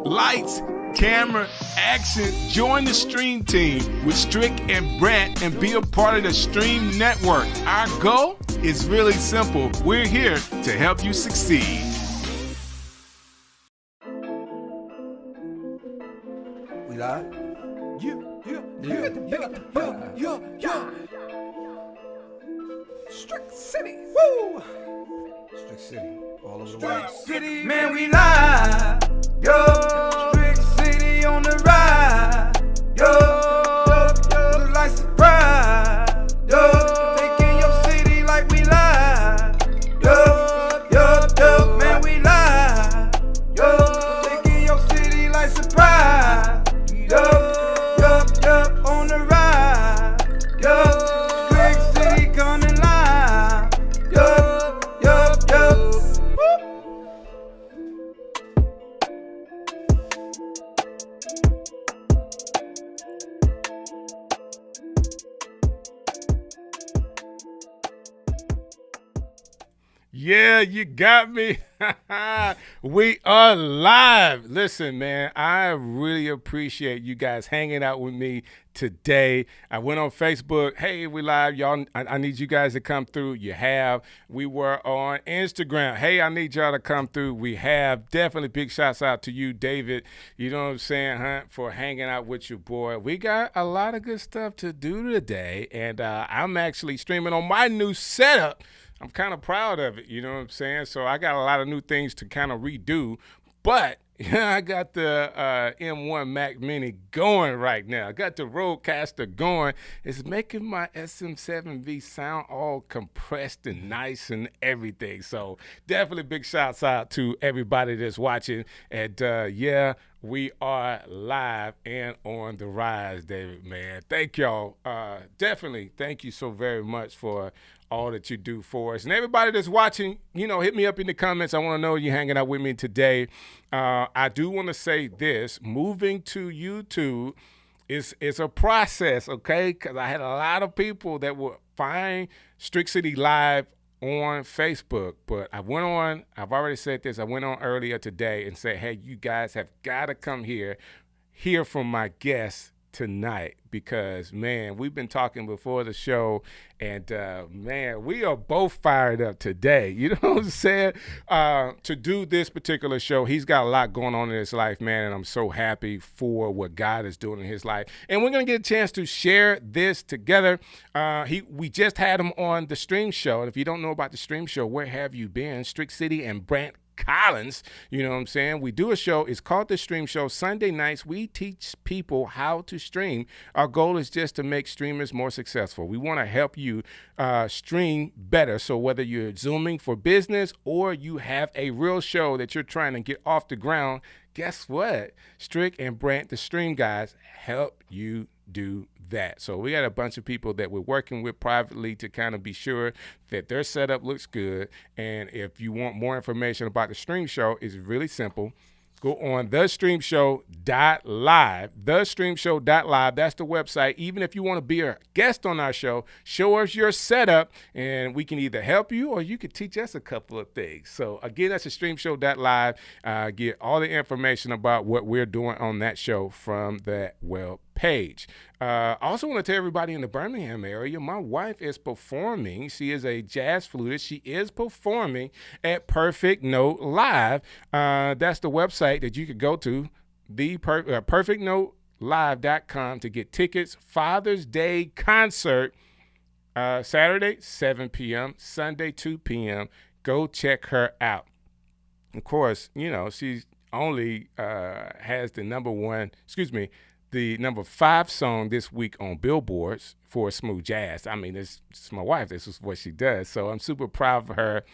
Lights, camera, action. Join the Stream team with Strick and Brant and be a part of the Stream Network. Our goal is really simple. We're here to help you succeed. We live? Yeah. Strick City. Woo! Strick City. All over the world. Strick City, man, we live. Yo, Strick City on the ride. Yo, look like surprise. Yo, taking your city like we live. Yo, man, we live. Yo, taking your city like surprise. Yo, on the ride. Yo, Strick City coming live. Yo. Yeah, you got me. We are live. Listen, man, I really appreciate you guys hanging out with me today. I went on Facebook. Hey, we live. Y'all, I need you guys to come through. You have. We were on Instagram. Hey, I need y'all to come through. We have. Definitely big shouts out to you, David. You know what I'm saying, Hunt, for hanging out with your boy. We got a lot of good stuff to do today, and I'm actually streaming on my new setup. I'm kind of proud of it, you know what I'm saying? So I got a lot of new things to kind of redo, but I got the M1 Mac Mini going right now. I got the Rodecaster going. It's making my SM7V sound all compressed and nice and everything. So definitely big shouts out to everybody that's watching. And yeah, we are live and on the rise, David, man. Thank y'all. Definitely thank you so very much for all that you do for us. And everybody that's watching, you know, hit me up in the comments. I want to know you're hanging out with me today. I do want to say this. Moving to YouTube is a process, okay? Because I had a lot of people that would find Strick City Live on Facebook. But I've already said this, I went on earlier today and said, hey, you guys have got to come hear from my guests tonight, because man, we've been talking before the show, and man, we are both fired up today. You know what I'm saying? To do this particular show, he's got a lot going on in his life, man, and I'm so happy for what God is doing in his life. And we're gonna get a chance to share this together. We just had him on the Stream Show, and if you don't know about the Stream Show, where have you been? Strick City and Brant Collins, you know what I'm saying? We do a show. It's called The Stream Show. Sunday nights, we teach people how to stream. Our goal is just to make streamers more successful. We want to help you stream better. So whether you're Zooming for business or you have a real show that you're trying to get off the ground, guess what? Strick and Brant, the Stream guys, help you do that. So we got a bunch of people that we're working with privately to kind of be sure that their setup looks good. And if you want more information about the Stream Show, it's really simple. Go on thestreamshow.live, thestreamshow.live. That's the website. Even if you want to be a guest on our show, show us your setup, and we can either help you or you can teach us a couple of things. So again, that's thestreamshow.live. Get all the information about what we're doing on that show from that web page. I also want to tell everybody in the Birmingham area, my wife is performing. She is a jazz flutist. She is performing at Perfect Note Live. That's the website that you could go to, perfectnotelive.com, to get tickets. Father's Day concert, Saturday, 7 p.m., Sunday, 2 p.m. Go check her out. Of course, you know, she only has the number 5 song this week on Billboards for smooth jazz. I mean, it's my wife. This is what she does. So I'm super proud of her,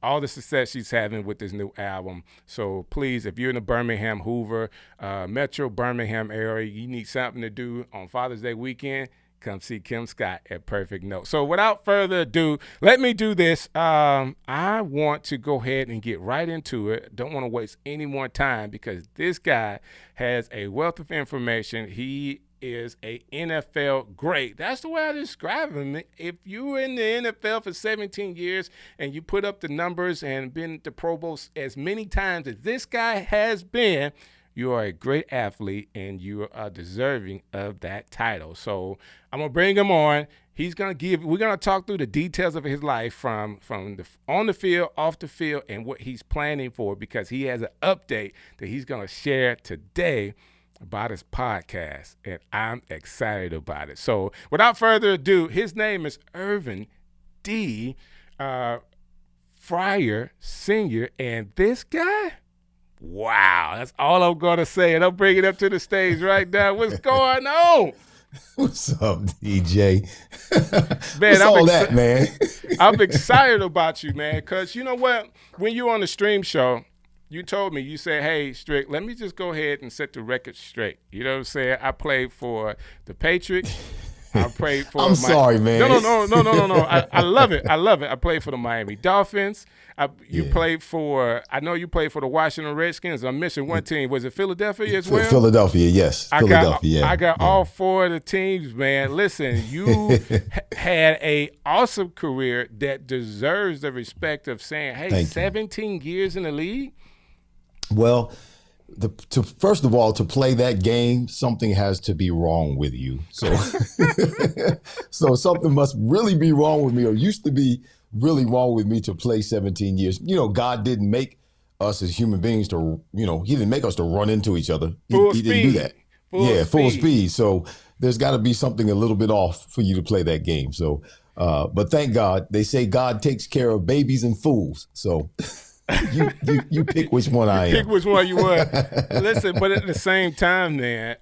all the success she's having with this new album. So please, if you're in the Birmingham, Hoover, Metro Birmingham area, you need something to do on Father's Day weekend, come see Kim Scott at Perfect Note. So without further ado, let me do this. I want to go ahead and get right into it. Don't want to waste any more time because this guy has a wealth of information. He is a NFL great. That's the way I describe him. If you were in the NFL for 17 years and you put up the numbers and been to Pro Bowl as many times as this guy has been, You are a great athlete, and you are deserving of that title. So I'm gonna bring him on. We're gonna talk through the details of his life from on the field, off the field, and what he's planning for, because he has an update that he's gonna share today about his podcast, and I'm excited about it. So without further ado, his name is Irvin D. Fryar Sr. And this guy, wow, that's all I'm going to say. And I'll bring it up to the stage right now. What's going on? What's up, DJ? Man, man? I'm excited about you, man, because you know what? When you were on the stream show, you told me, you said, hey, Strick, let me just go ahead and set the record straight. You know what I'm saying? I played for the Patriots. I played for sorry, man. No. I love it. I played for the Miami Dolphins. I know you played for the Washington Redskins. I'm missing one team. Was it Philadelphia as well? Philadelphia, yes. I got all four of the teams, man. Listen, you had a awesome career that deserves the respect of saying, hey, 17 years in the league? Well, first of all, to play that game, something has to be wrong with you. So, so something must really be wrong with me, or used to be really wrong with me, to play 17 years. You know, God didn't make us as human beings to, He didn't make us to run into each other. He didn't do that. Full speed. So there's got to be something a little bit off for you to play that game. So, but thank God, they say God takes care of babies and fools. So. You pick which one I am. Pick which one you want. Listen, but at the same time, man,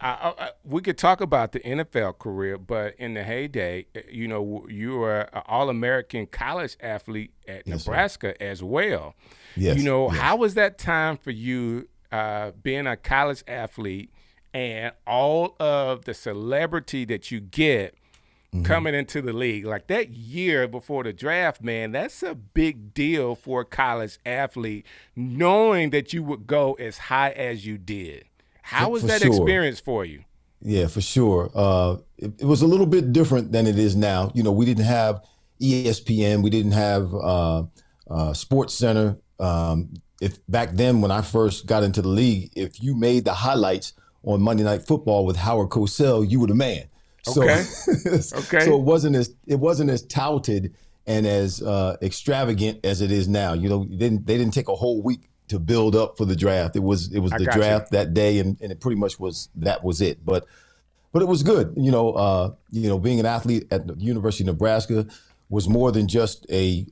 we could talk about the NFL career, but in the heyday, you were an All-American college athlete at Nebraska as well. Yes. How was that time for you being a college athlete and all of the celebrity that you get coming into the league? Like that year before the draft, man, that's a big deal for a college athlete, knowing that you would go as high as you did. How was that experience for you? Yeah, for sure. It was a little bit different than it is now. We didn't have ESPN. We didn't have Sports Center. If back then, when I first got into the league, if you made the highlights on Monday Night Football with Howard Cosell, you were the man. Okay. So it wasn't as touted and as extravagant as it is now. They didn't take a whole week to build up for the draft. It was the draft that day, and it pretty much was it. But it was good. Being an athlete at the University of Nebraska was more than just an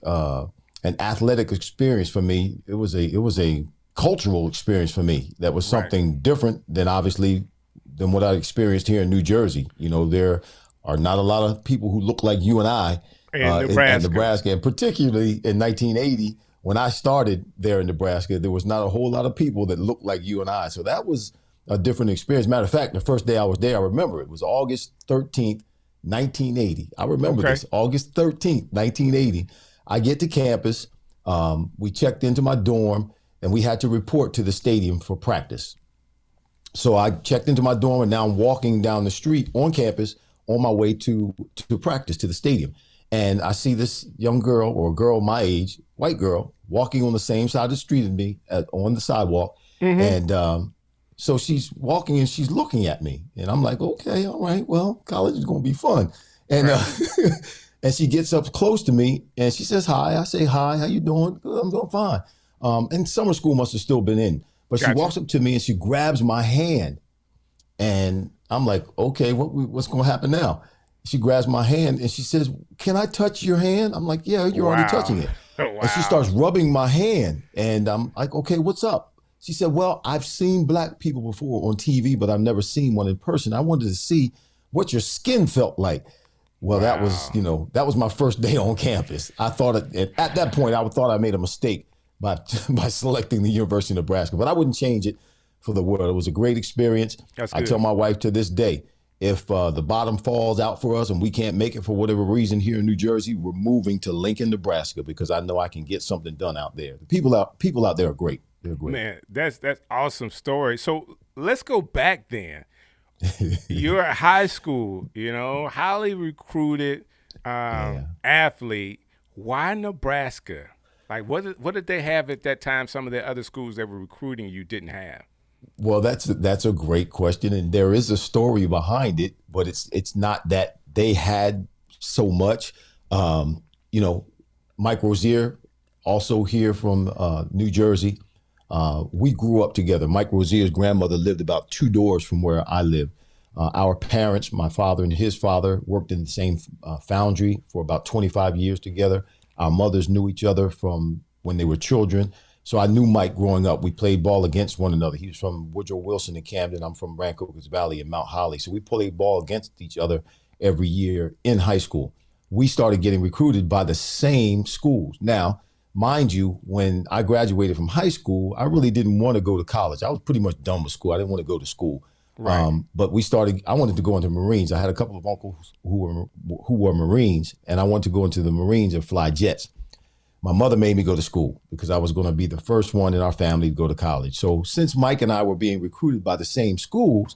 athletic experience for me. It was a cultural experience for me. That was something different than what I experienced here in New Jersey. There are not a lot of people who look like you and I in Nebraska. And particularly in 1980, when I started there in Nebraska, there was not a whole lot of people that looked like you and I. So that was a different experience. Matter of fact, the first day I was there, I remember it was August 13th, 1980. I remember this, August 13th, 1980. I get to campus. We checked into my dorm, and we had to report to the stadium for practice. So I checked into my dorm, and now I'm walking down the street on campus on my way to practice, to the stadium. And I see this young girl, or a girl my age, white girl, walking on the same side of the street as me on the sidewalk. And so she's walking and she's looking at me. And I'm like, okay, all right, well, college is going to be fun. And and she gets up close to me and she says, hi. I say, hi, how you doing? Good, I'm doing fine. And summer school must have still been in. But she walks up to me and she grabs my hand, and I'm like, okay, what's going to happen now? She grabs my hand and she says, can I touch your hand? I'm like, yeah, you're already touching it. And she starts rubbing my hand, and I'm like, okay, what's up? She said, well, I've seen black people before on TV, but I've never seen one in person. I wanted to see what your skin felt like. Well, that was my first day on campus. I thought at that point, I thought I made a mistake by selecting the University of Nebraska, but I wouldn't change it for the world. It was a great experience. I tell my wife to this day, if the bottom falls out for us and we can't make it for whatever reason here in New Jersey, we're moving to Lincoln, Nebraska, because I know I can get something done out there. The people out there are great. They're great. Man, that's awesome story. So let's go back then. You're at high school, highly recruited athlete. Why Nebraska? Like, what did they have at that time some of the other schools that were recruiting you didn't have? Well, that's a great question, and there is a story behind it, but it's not that they had so much. You know, Mike Rozier, also here from New Jersey. We grew up together. Mike Rozier's grandmother lived about 2 doors from where I live. Our parents, my father and his father, worked in the same foundry for about 25 years together. Our mothers knew each other from when they were children. So I knew Mike growing up. We played ball against one another. He was from Woodrow Wilson in Camden. I'm from Rancocas Valley in Mount Holly. So we played ball against each other every year in high school. We started getting recruited by the same schools. Now, mind you, when I graduated from high school, I really didn't want to go to college. I was pretty much done with school. I didn't want to go to school. Right. But I wanted to go into Marines. I had a couple of uncles who were Marines, and I wanted to go into the Marines and fly jets. My mother made me go to school because I was going to be the first one in our family to go to college. So since Mike and I were being recruited by the same schools,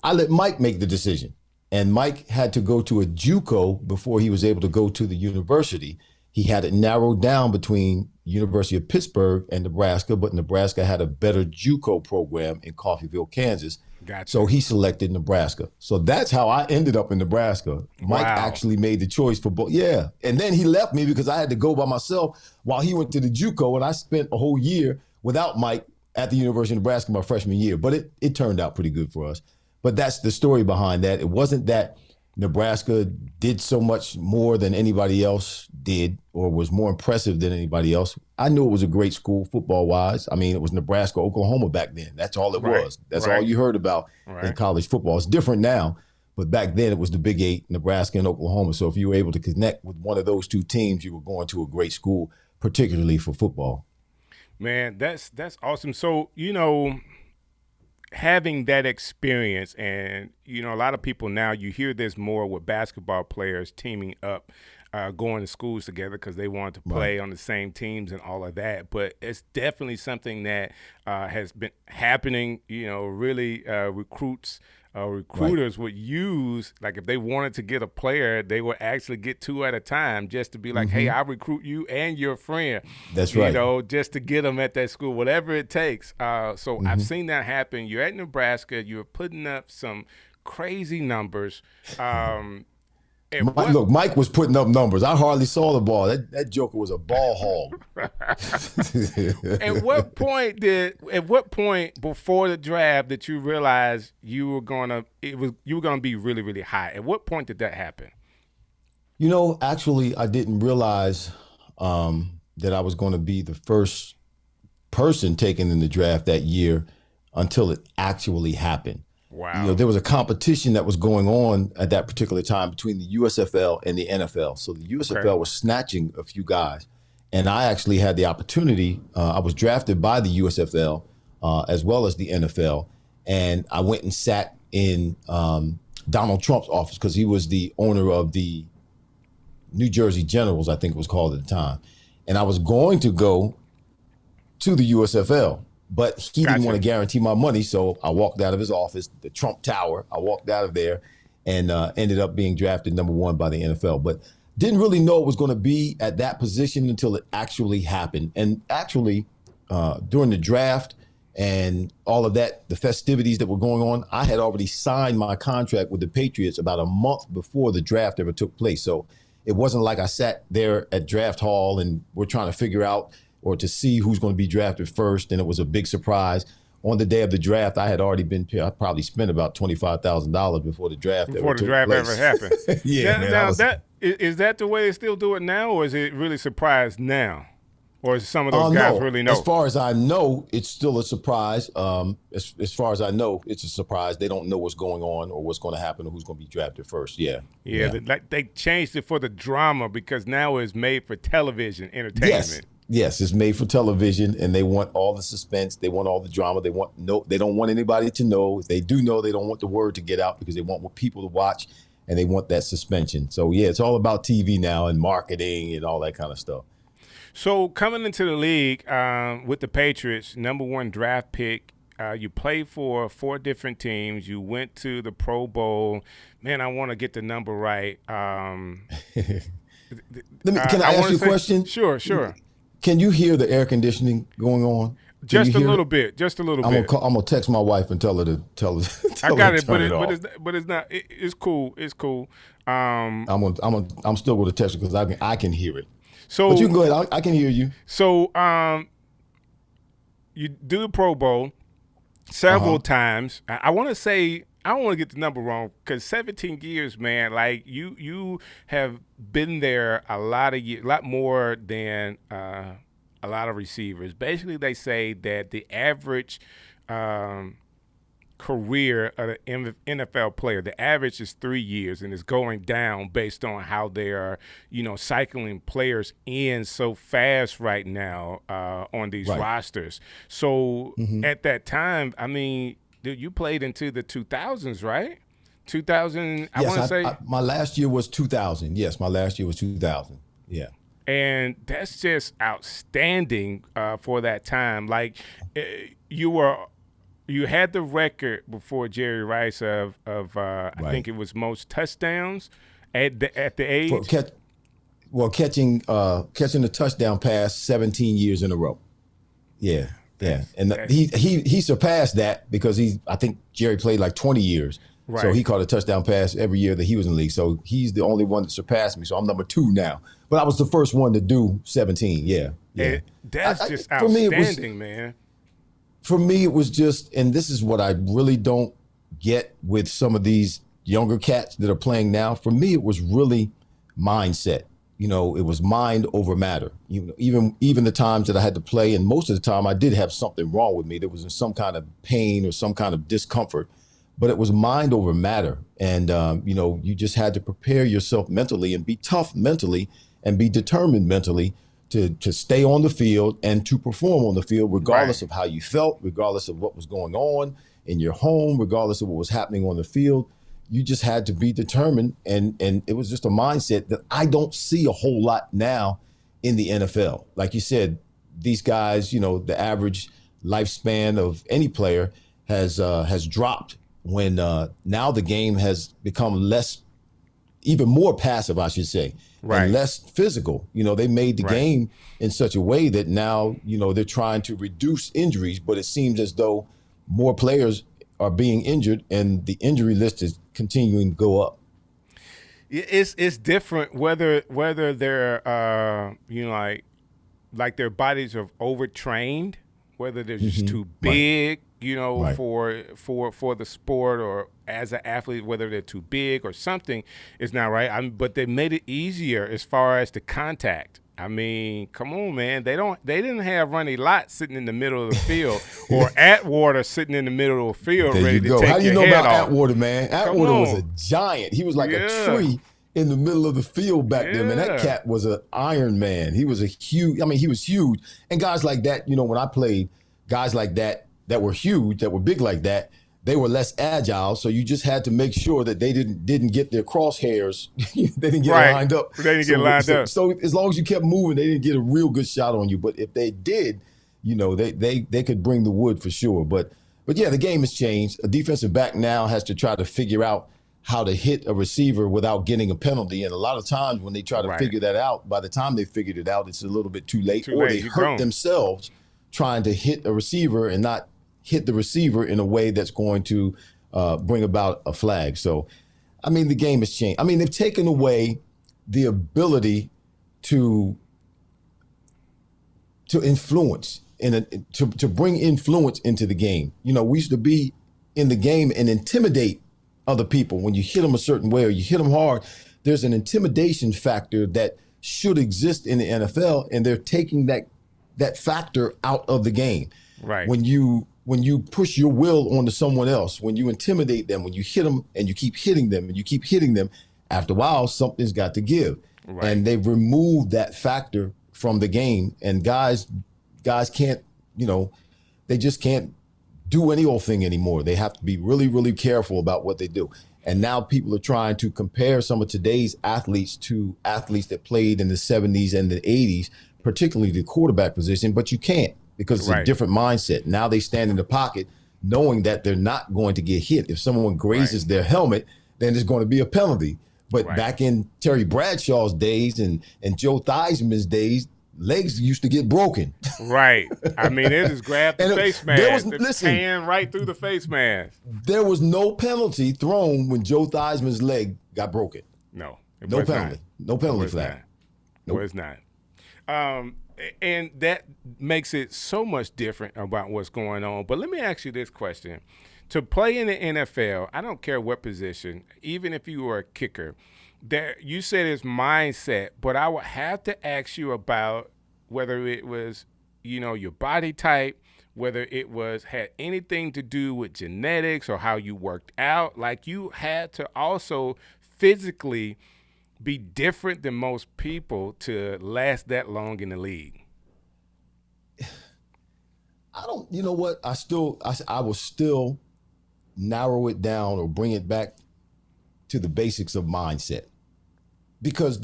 I let Mike make the decision. And Mike had to go to a JUCO before he was able to go to the university. He had it narrowed down between University of Pittsburgh and Nebraska, but Nebraska had a better JUCO program in Coffeyville, Kansas. Gotcha. So he selected Nebraska. So that's how I ended up in Nebraska. Mike actually made the choice for both. Yeah. And then he left me because I had to go by myself while he went to the JUCO, and I spent a whole year without Mike at the University of Nebraska my freshman year. But it turned out pretty good for us. But that's the story behind that. It wasn't that Nebraska did so much more than anybody else did or was more impressive than anybody else. I knew it was a great school football-wise. I mean, it was Nebraska, Oklahoma back then. That's all it was. That's all you heard about in college football. It's different now, but back then it was the Big Eight, Nebraska and Oklahoma. So if you were able to connect with one of those two teams, you were going to a great school, particularly for football. Man, that's awesome. So, you know, having that experience, and you know, a lot of people now, you hear this more with basketball players teaming up, going to schools together because they want to play on the same teams and all of that. But it's definitely something that has been happening. You know, really recruiters would use, like if they wanted to get a player, they would actually get 2 at a time just to be like, hey, I recruit you and your friend. That's right. You know, just to get them at that school, whatever it takes. So I've seen that happen. You're at Nebraska. You're putting up some crazy numbers. Look, Mike was putting up numbers. I hardly saw the ball. That joker was a ball hog. At what point before the draft did you realize you were gonna be really, really high? At what point did that happen? You know, actually, I didn't realize that I was going to be the first person taken in the draft that year until it actually happened. Wow. You know, there was a competition that was going on at that particular time between the USFL and the NFL. So the USFL was snatching a few guys. And I actually had the opportunity. I was drafted by the USFL as well as the NFL. And I went and sat in Donald Trump's office because he was the owner of the New Jersey Generals, I think it was called at the time. And I was going to go to the USFL. But he didn't want to guarantee my money, so I walked out of his office, the Trump Tower. I walked out of there and ended up being drafted number 1 by the NFL. But didn't really know it was going to be at that position until it actually happened. And actually, during the draft and all of that, the festivities that were going on, I had already signed my contract with the Patriots about a month before the draft ever took place. So it wasn't like I sat there at draft hall and we're trying to figure out or to see who's going to be drafted first, and it was a big surprise. On the day of the draft, I probably spent about $25,000 before the draft ever happened. Yeah. Now, is that the way they still do it now, or is it really surprised now? Or is some of those guys really know? As far as I know, it's still a surprise. As far as I know, it's a surprise. They don't know what's going on or what's going to happen or who's going to be drafted first. Yeah. They changed it for the drama because now it's made for television entertainment. Yes, it's made for television, and they want all the suspense. They want all the drama. They don't want anybody to know. If they do know, they don't want the word to get out because they want people to watch, and they want that suspension. So, yeah, it's all about TV now and marketing and all that kind of stuff. So, coming into the league with the Patriots, number 1 draft pick, you played for 4 different teams. You went to the Pro Bowl. Man, I want to get the number right. Can I ask you a question? Sure. Can you hear the air conditioning going on? Just a hear little it? bit. Just a little I'm bit. gonna text my wife and tell her to tell her. I Tell got her it, to but turn it off. it's not. It's cool. It's cool. I'm still going to text her because I can hear it. So, But you can go ahead. I can hear you. So, you do the Pro Bowl several times. I want to say, I don't want to get the number wrong, because 17 years, man. Like you have been there a lot of years, a lot more than a lot of receivers. Basically, they say that the average career of an NFL player, the average is 3 years, and it's going down based on how they are, cycling players in so fast right now on these rosters. So at that time, I mean, dude, you played into the 2000s, right? 2000. I want to say my last year was 2000. Yes, my last year was 2000. Yeah. And that's just outstanding for that time. Like you had the record before Jerry Rice of I think it was most touchdowns at the age. Catching the touchdown pass 17 years in a row. Yeah. And he surpassed that because I think Jerry played like 20 years. Right. So he caught a touchdown pass every year that he was in the league. So he's the only one that surpassed me. So I'm number 2 now. But I was the first one to do 17. Yeah. And that's just outstanding, man. For me, it was just, and this is what I really don't get with some of these younger cats that are playing now. For me, it was really mindset. It was mind over matter. Even the times that I had to play, and most of the time I did have something wrong with me. There was some kind of pain or some kind of discomfort, but it was mind over matter. And, you just had to prepare yourself mentally and be tough mentally and be determined mentally to stay on the field and to perform on the field, regardless of how you felt, regardless of what was going on in your home, regardless of what was happening on the field. You just had to be determined, and it was just a mindset that I don't see a whole lot now in the NFL. Like you said, these guys, the average lifespan of any player has dropped when now the game has become even more passive, I should say, and less physical. They made the game in such a way that now, they're trying to reduce injuries, but it seems as though more players are being injured and the injury list is continuing to go up. It's different whether they're like their bodies are overtrained, whether they're just too big, for the sport, or as an athlete, whether they're too big or something is not right. But they made it easier as far as the contact. I mean, come on, man. They didn't have Ronnie Lott sitting in the middle of the field or Atwater sitting in the middle of the field ready to take your head off. How do you know about Atwater, man? Atwater was a giant. He was like a tree in the middle of the field back there, man. That cat was an Iron Man. He was he was huge. And guys like that, when I played, guys like that were huge, that were big like that, they were less agile, so you just had to make sure that they didn't get their crosshairs. They didn't get lined up. They didn't get lined up. So as long as you kept moving, they didn't get a real good shot on you. But if they did, they could bring the wood for sure. But yeah, the game has changed. A defensive back now has to try to figure out how to hit a receiver without getting a penalty. And a lot of times when they try to figure that out, by the time they figured it out, it's a little bit too late. They hurt themselves trying to hit a receiver and not hit the receiver in a way that's going to bring about a flag. So, I mean, the game has changed. I mean, they've taken away the ability to influence to bring influence into the game. We used to be in the game and intimidate other people. When you hit them a certain way or you hit them hard, there's an intimidation factor that should exist in the NFL, and they're taking that factor out of the game. Right. When you push your will onto someone else, when you intimidate them, when you hit them and you keep hitting them and you keep hitting them, after a while, something's got to give. Right. And they've removed that factor from the game. And guys can't, they just can't do any old thing anymore. They have to be really, really careful about what they do. And now people are trying to compare some of today's athletes to athletes that played in the 70s and the 80s, particularly the quarterback position, but you can't. Because it's a different mindset. Now they stand in the pocket knowing that they're not going to get hit. If someone grazes their helmet, then there's going to be a penalty. But back in Terry Bradshaw's days and Joe Theismann's days, legs used to get broken. Right. I mean, they just grabbed the And face there mask. was- Pan right through the face mask. There was no penalty thrown when Joe Theismann's leg got broken. No. It No was penalty. not. No penalty It was for that. not. No, it's not. And that makes it so much different about what's going on. But let me ask you this question. To play in the NFL, I don't care what position, even if you were a kicker, there you said it's mindset, but I would have to ask you about whether it was, your body type, whether it had anything to do with genetics or how you worked out. Like, you had to also physically be different than most people to last that long in the league. You know what? I will still narrow it down or bring it back to the basics of mindset. Because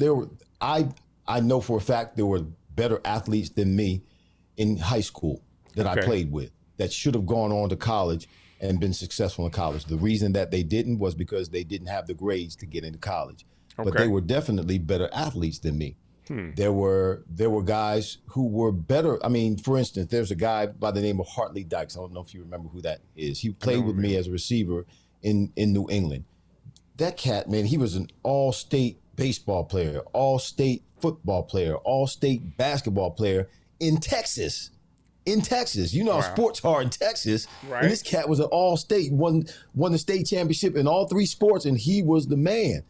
I know for a fact there were better athletes than me in high school that I played with that should have gone on to college and been successful in college. The reason that they didn't was because they didn't have the grades to get into college. But they were definitely better athletes than me. There were guys who were better. I mean, for instance, there's a guy by the name of Hartley Dykes. I don't know if you remember who that is. He played with me as a receiver in New England. That cat, man, he was an all-state baseball player, all-state football player, all-state basketball player in Texas. You know how sports are in Texas. Right. And this cat was an all-state, won the state championship in all three sports, and he was the man.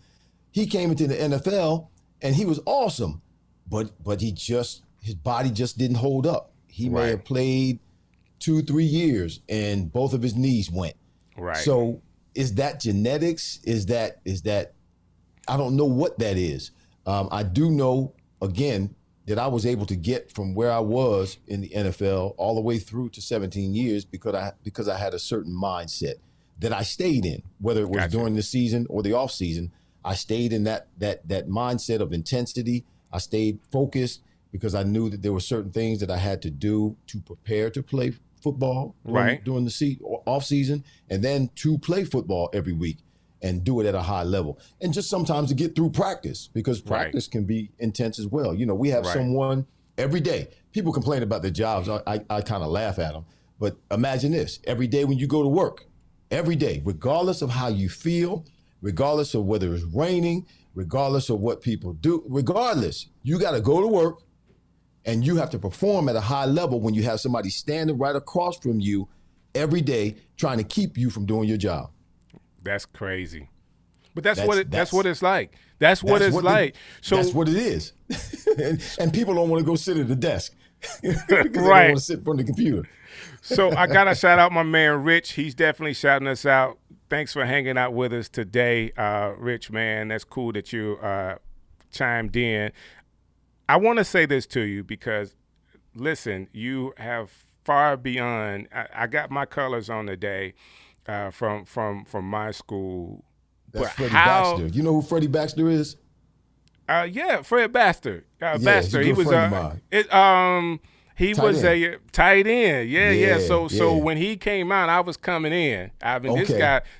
He came into the NFL, and he was awesome. But his body just didn't hold up. He may have played 2-3 years, and both of his knees went. Right. So is that genetics? Is that I don't know what that is. I do know, again, that I was able to get from where I was in the NFL all the way through to 17 years because I had a certain mindset that I stayed in, whether it was during the season or the off season. I stayed in that mindset of intensity. I stayed focused because I knew that there were certain things that I had to do to prepare to play football during the off season, and then to play football every week and do it at a high level. And just sometimes to get through practice, because practice can be intense as well. We have someone every day. People complain about their jobs. I kind of laugh at them. But imagine this. Every day when you go to work, every day, regardless of how you feel, regardless of whether it's raining, regardless of what people do, regardless, you got to go to work and you have to perform at a high level when you have somebody standing right across from you every day trying to keep you from doing your job. That's crazy. But that's what it's like. That's what it's like. So that's what it is. and people don't want to go sit at the desk. Because they don't want to sit in front of the computer. So I got to shout out my man, Rich. He's definitely shouting us out. Thanks for hanging out with us today, Rich, man. That's cool that you chimed in. I want to say this to you because, listen, you have far beyond. I got my colors on today from my school. That's Freddie Baxter. You know who Freddie Baxter is? Yeah, Fred Baxter. Baxter. He was He was a tight end. Yeah. So when he came out, I was coming in. I mean,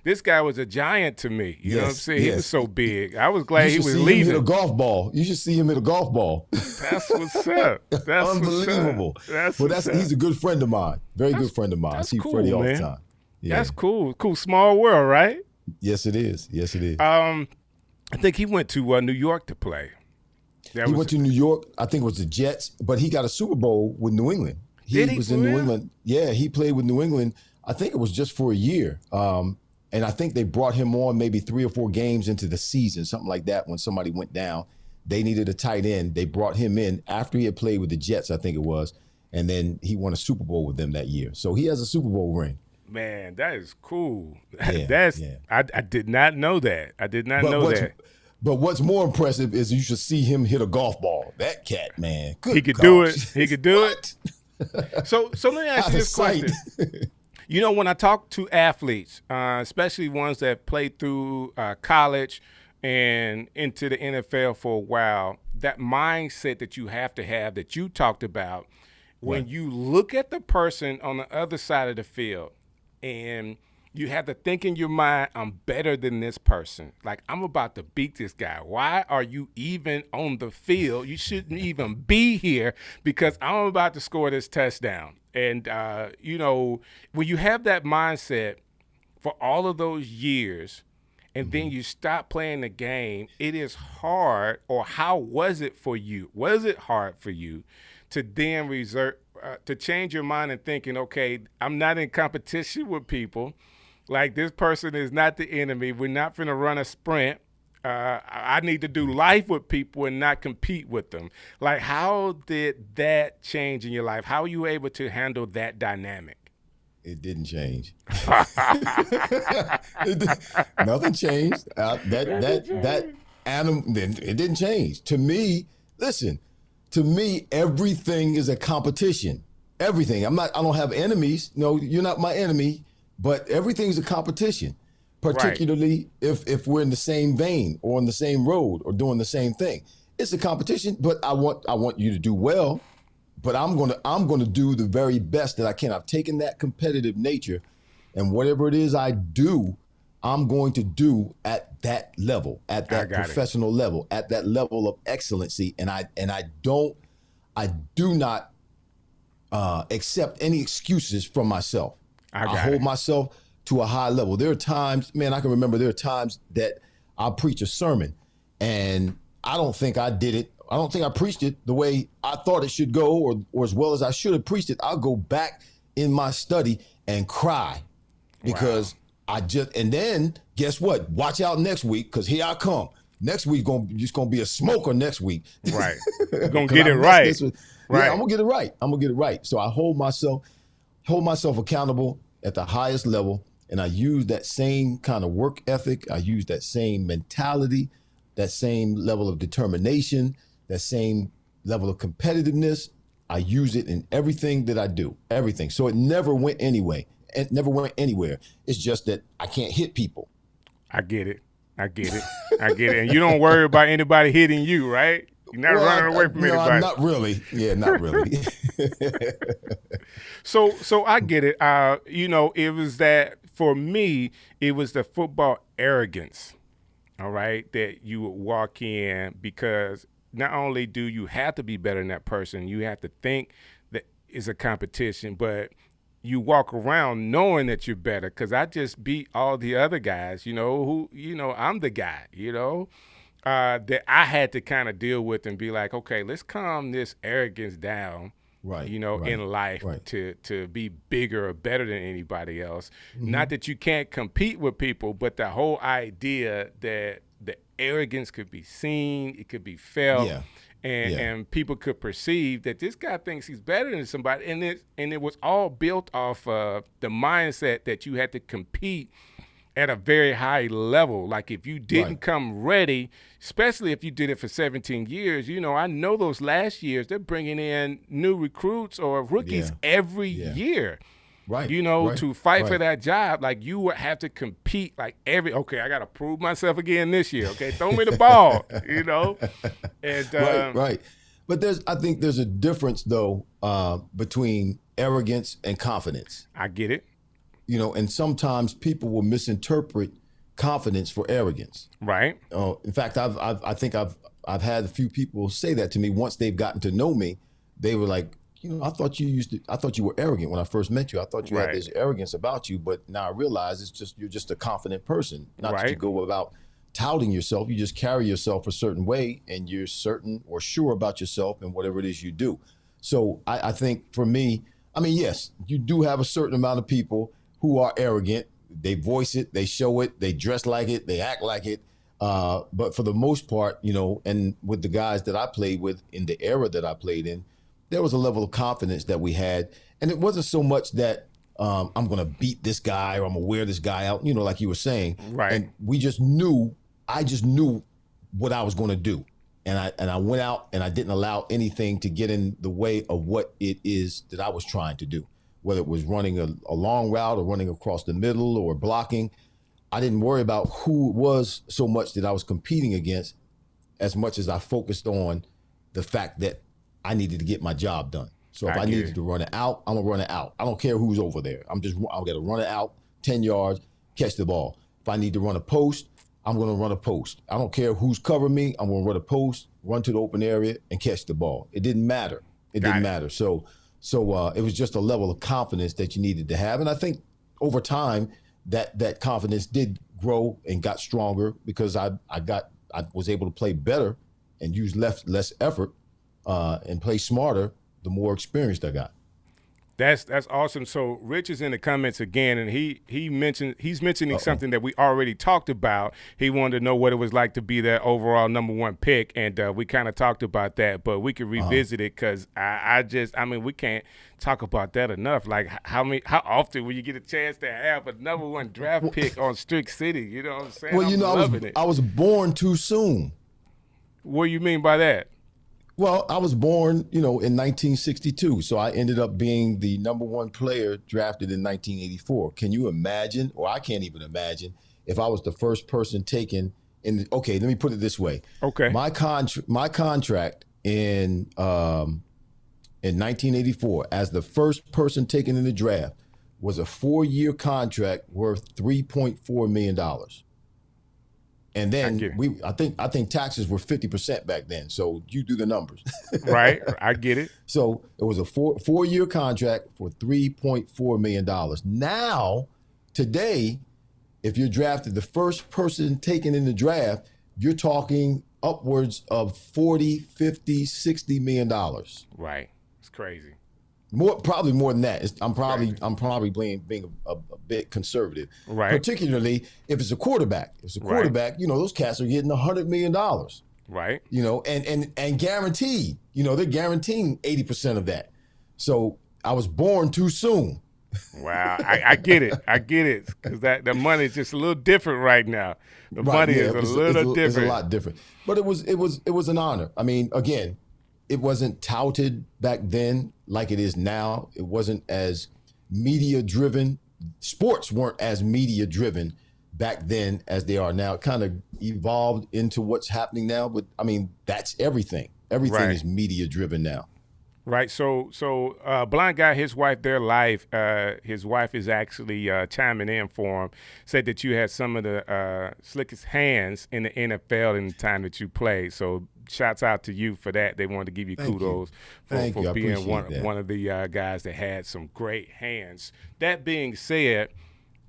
this guy was a giant to me. You know what I'm saying? He was so big. I was glad he was leaving. You should see him hit a golf ball. You should see him hit a golf ball. That's what's up. That's unbelievable. He's a good friend of mine. Very good friend of mine. I see cool, Freddie all man. the time. Yeah. That's cool. Cool. Small world, right? Yes, it is. Yes, it is. I think he went to New York to play. He went to New York. I think it was the Jets, but he got a Super Bowl with New England. He was in New England. Yeah, he played with New England. I think it was just for a year. And I think they brought him on maybe 3 or 4 games into the season, something like that, when somebody went down. They needed a tight end. They brought him in after he had played with the Jets, I think it was. And then he won a Super Bowl with them that year. So he has a Super Bowl ring. Man, that is cool. Yeah, I did not know that. I did not know that. But what's more impressive is you should see him hit a golf ball. That cat, man. He could do it. He could do it. So let me ask you this question. When I talk to athletes, especially ones that played through college and into the NFL for a while, that mindset that you have to have that you talked about, when you look at the person on the other side of the field and You have to think in your mind, I'm better than this person. Like, I'm about to beat this guy. Why are you even on the field? You shouldn't even be here because I'm about to score this touchdown. And, when you have that mindset for all of those years and then you stop playing the game, it is hard. Or how was it for you? Was it hard for you to then to change your mind and thinking, okay, I'm not in competition with people. Like, this person is not the enemy. We're not going to run a sprint. I need to do life with people and not compete with them. Like, how did that change in your life? How were you able to handle that dynamic? It didn't change. Nothing changed. That animal, it didn't change. To me, listen, everything is a competition. Everything. I don't have enemies. No, you're not my enemy. But everything's a competition, particularly if we're in the same vein or on the same road or doing the same thing. It's a competition, but I want you to do well. But I'm gonna do the very best that I can. I've taken that competitive nature, and whatever it is I do, I'm going to do at that level, at that professional level, at that level of excellency. And I do not accept any excuses from myself. I hold myself to a high level. There are times, man, I can remember there are times that I'll preach a sermon and I don't think I did it. I don't think I preached it the way I thought it should go or as well as I should have preached it. I'll go back in my study and cry because and then guess what? Watch out next week because here I come. Next week just gonna be a smoker next week. Right. You're gonna get it right. Yeah, I'm gonna get it right. So I hold myself accountable at the highest level, and I use that same kind of work ethic. I use that same mentality, that same level of determination, that same level of competitiveness. I use it in everything that I do, everything. So it never went anywhere. It's just that I can't hit people. I get it. And you don't worry about anybody hitting you, right? You're not running away from anybody. Not really. Yeah, not really. So I get it. It was that for me, it was the football arrogance, all right, that you would walk in because not only do you have to be better than that person, you have to think that it's a competition, but you walk around knowing that you're better because I just beat all the other guys, I'm the guy, that I had to kind of deal with and be like, okay, let's calm this arrogance down, in life to be bigger or better than anybody else. Mm-hmm. Not that you can't compete with people, but the whole idea that the arrogance could be seen, it could be felt, and people could perceive that this guy thinks he's better than somebody. And it was all built off the mindset that you had to compete at a very high level. Like if you didn't come ready, especially if you did it for 17 years, I know those last years, they're bringing in new recruits or rookies every year. Right. To fight for that job, like you would have to compete like I got to prove myself again this year. Okay. Throw me the ball, And, Right. But I think there's a difference though, between arrogance and confidence. I get it. And sometimes people will misinterpret confidence for arrogance. Right. In fact, I think I've had a few people say that to me once they've gotten to know me. They were like, I thought you were arrogant when I first met you. I thought you had this arrogance about you, but now I realize you're just a confident person. Not that you go about touting yourself. You just carry yourself a certain way, and you're certain or sure about yourself and whatever it is you do. So I think for me, yes, you do have a certain amount of people who are arrogant. They voice it, they show it, they dress like it, they act like it. But for the most part, and with the guys that I played with in the era that I played in, there was a level of confidence that we had. And it wasn't so much that I'm going to beat this guy or I'm going to wear this guy out, like you were saying. Right. And I just knew what I was going to do. And I went out and I didn't allow anything to get in the way of what it is that I was trying to do. Whether it was running a long route or running across the middle or blocking, I didn't worry about who it was so much that I was competing against as much as I focused on the fact that I needed to get my job done. So if I needed to run it out, I'm gonna run it out. I don't care who's over there. I'm gonna run it out 10 yards, catch the ball. If I need to run a post, I'm going to run a post. I don't care who's covering me. I'm going to run a post, run to the open area, and catch the ball. It didn't matter. It didn't matter. So it was just a level of confidence that you needed to have. And I think over time, that confidence did grow and got stronger because I was able to play better and use less effort and play smarter the more experienced I got. That's awesome. So Rich is in the comments again, and he's mentioning something that we already talked about. He wanted to know what it was like to be that overall number 1 pick, and we kind of talked about that, but we could revisit it because I mean, we can't talk about that enough. Like how often will you get a chance to have a number 1 draft pick on Strick City? You know what I'm saying? Well, I was born too soon. What do you mean by that? Well, I was born, in 1962, so I ended up being the number 1 player drafted in 1984. Can you imagine, or I can't even imagine, if I was the first person taken in? Okay, let me put it this way. Okay. My contract in 1984 as the first person taken in the draft was a 4-year contract worth $3.4 million. And then I think taxes were 50% back then. So you do the numbers. Right. I get it. So it was a four-year contract for $3.4 million. Now, today, if you're drafted the first person taken in the draft, you're talking upwards of 40, 50, $60 million. Right. It's crazy. Probably more than that. I'm probably being a bit conservative. Right. Particularly if it's a quarterback. If it's a quarterback, those cats are getting $100 million. Right. And guaranteed. They're guaranteeing 80% of that. So I was born too soon. Wow, I get it. I get it because the money is just a little different right now. The money is a little different. It's a lot different. But it was an honor. I mean, again, it wasn't touted back then like it is now. It wasn't as media driven. Sports weren't as media driven back then as they are now. It kind of evolved into what's happening now. But I mean, that's everything. Everything is media driven now. Right. So Blind Guy, his wife, their life, his wife is actually chiming in for him, said that you had some of the slickest hands in the NFL in the time that you played. So shouts out to you for that. They wanted to give you kudos for being one of the guys that had some great hands. That being said,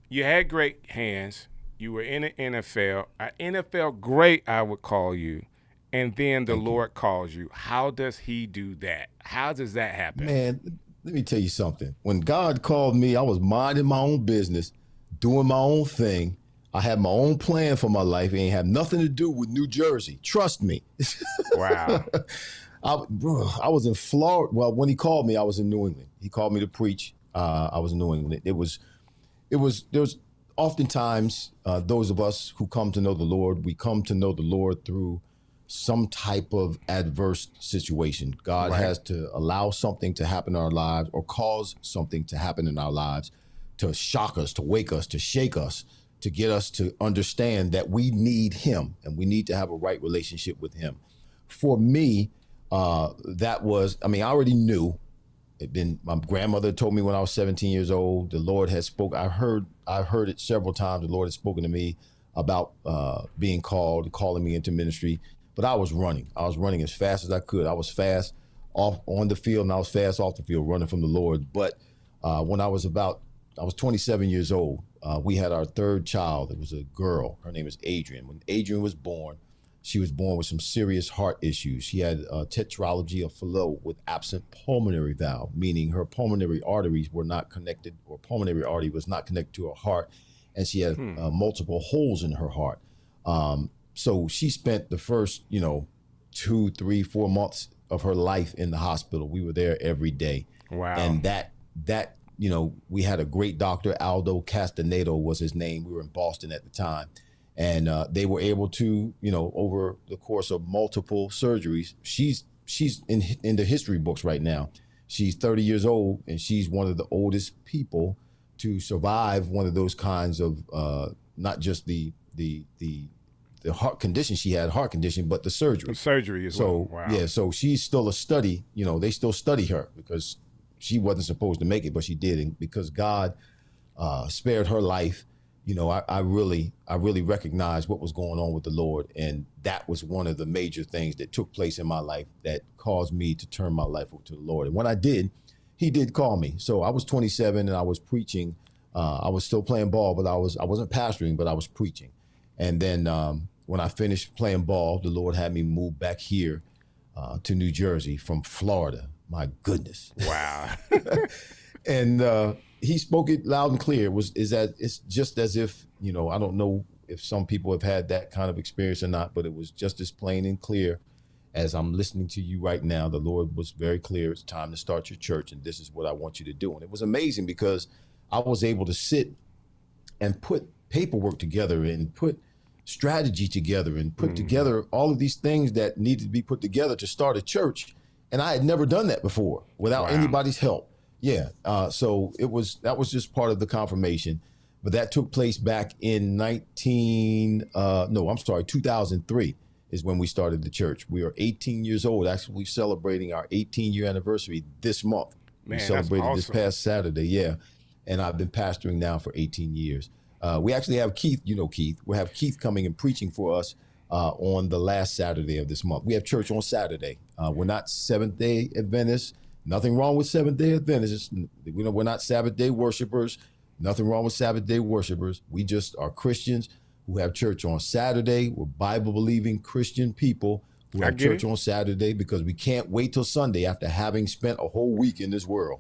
you had great hands. You were in the NFL. An NFL great, I would call you. And then the Lord calls you. How does he do that? How does that happen? Man, let me tell you something. When God called me, I was minding my own business, doing my own thing. I had my own plan for my life. It ain't have nothing to do with New Jersey. Trust me. Wow. I was in Florida. Well, when he called me, I was in New England. He called me to preach. I was in New England. There was oftentimes those of us who come to know the Lord, we come to know the Lord through some type of adverse situation. God has to allow something to happen in our lives or cause something to happen in our lives to shock us, to wake us, to shake us, to get us to understand that we need him and we need to have a right relationship with him. For me, I already knew. My grandmother told me when I was 17 years old, the Lord had spoken. I heard it several times. The Lord had spoken to me about being called, calling me into ministry. But I was running. I was running as fast as I could. I was fast off on the field and I was fast off the field running from the Lord. But when I was 27 years old, we had our third child. It was a girl. Her name is Adrian. When Adrian was born, she was born with some serious heart issues. She had tetralogy of Fallot with absent pulmonary valve, meaning her pulmonary arteries were not connected, or pulmonary artery was not connected to her heart. And she had multiple holes in her heart. So she spent the first, 2, 3, 4 months of her life in the hospital. We were there every day. Wow. And that we had a great doctor, Aldo Castaneda was his name. We were in Boston at the time. And they were able to, over the course of multiple surgeries, she's in the history books right now. She's 30 years old and she's one of the oldest people to survive one of those kinds of, not just the heart condition she had, but the surgery. The surgery as well. Wow. Yeah, so she's still a study. They still study her because she wasn't supposed to make it, but she did. And because God spared her life, I really recognized what was going on with the Lord. And that was one of the major things that took place in my life that caused me to turn my life over to the Lord. And when I did, he did call me. So I was 27 and I was preaching. I was still playing ball, but I wasn't pastoring, but I was preaching. And then when I finished playing ball, the Lord had me move back here to New Jersey from Florida. My goodness. Wow. And he spoke it loud and clear. It's just as if, I don't know if some people have had that kind of experience or not, but it was just as plain and clear as I'm listening to you right now. The Lord was very clear. It's time to start your church, and this is what I want you to do. And it was amazing because I was able to sit and put paperwork together and put strategy together and put together all of these things that needed to be put together to start a church. And I had never done that before without anybody's help. Yeah. So that was just part of the confirmation. But that took place back in 2003 is when we started the church. We are 18 years old, actually celebrating our 18-year anniversary this month. Man, we celebrated that's this awesome. past Saturday. Yeah. And I've been pastoring now for 18 years. We actually have Keith, Keith. We have Keith coming and preaching for us on the last Saturday of this month. We have church on Saturday. We're not Seventh-day Adventists. Nothing wrong with Seventh-day Adventists. We're not Sabbath-day worshipers. Nothing wrong with Sabbath-day worshipers. We just are Christians who have church on Saturday. We're Bible-believing Christian people who have church on Saturday because we can't wait till Sunday after having spent a whole week in this world.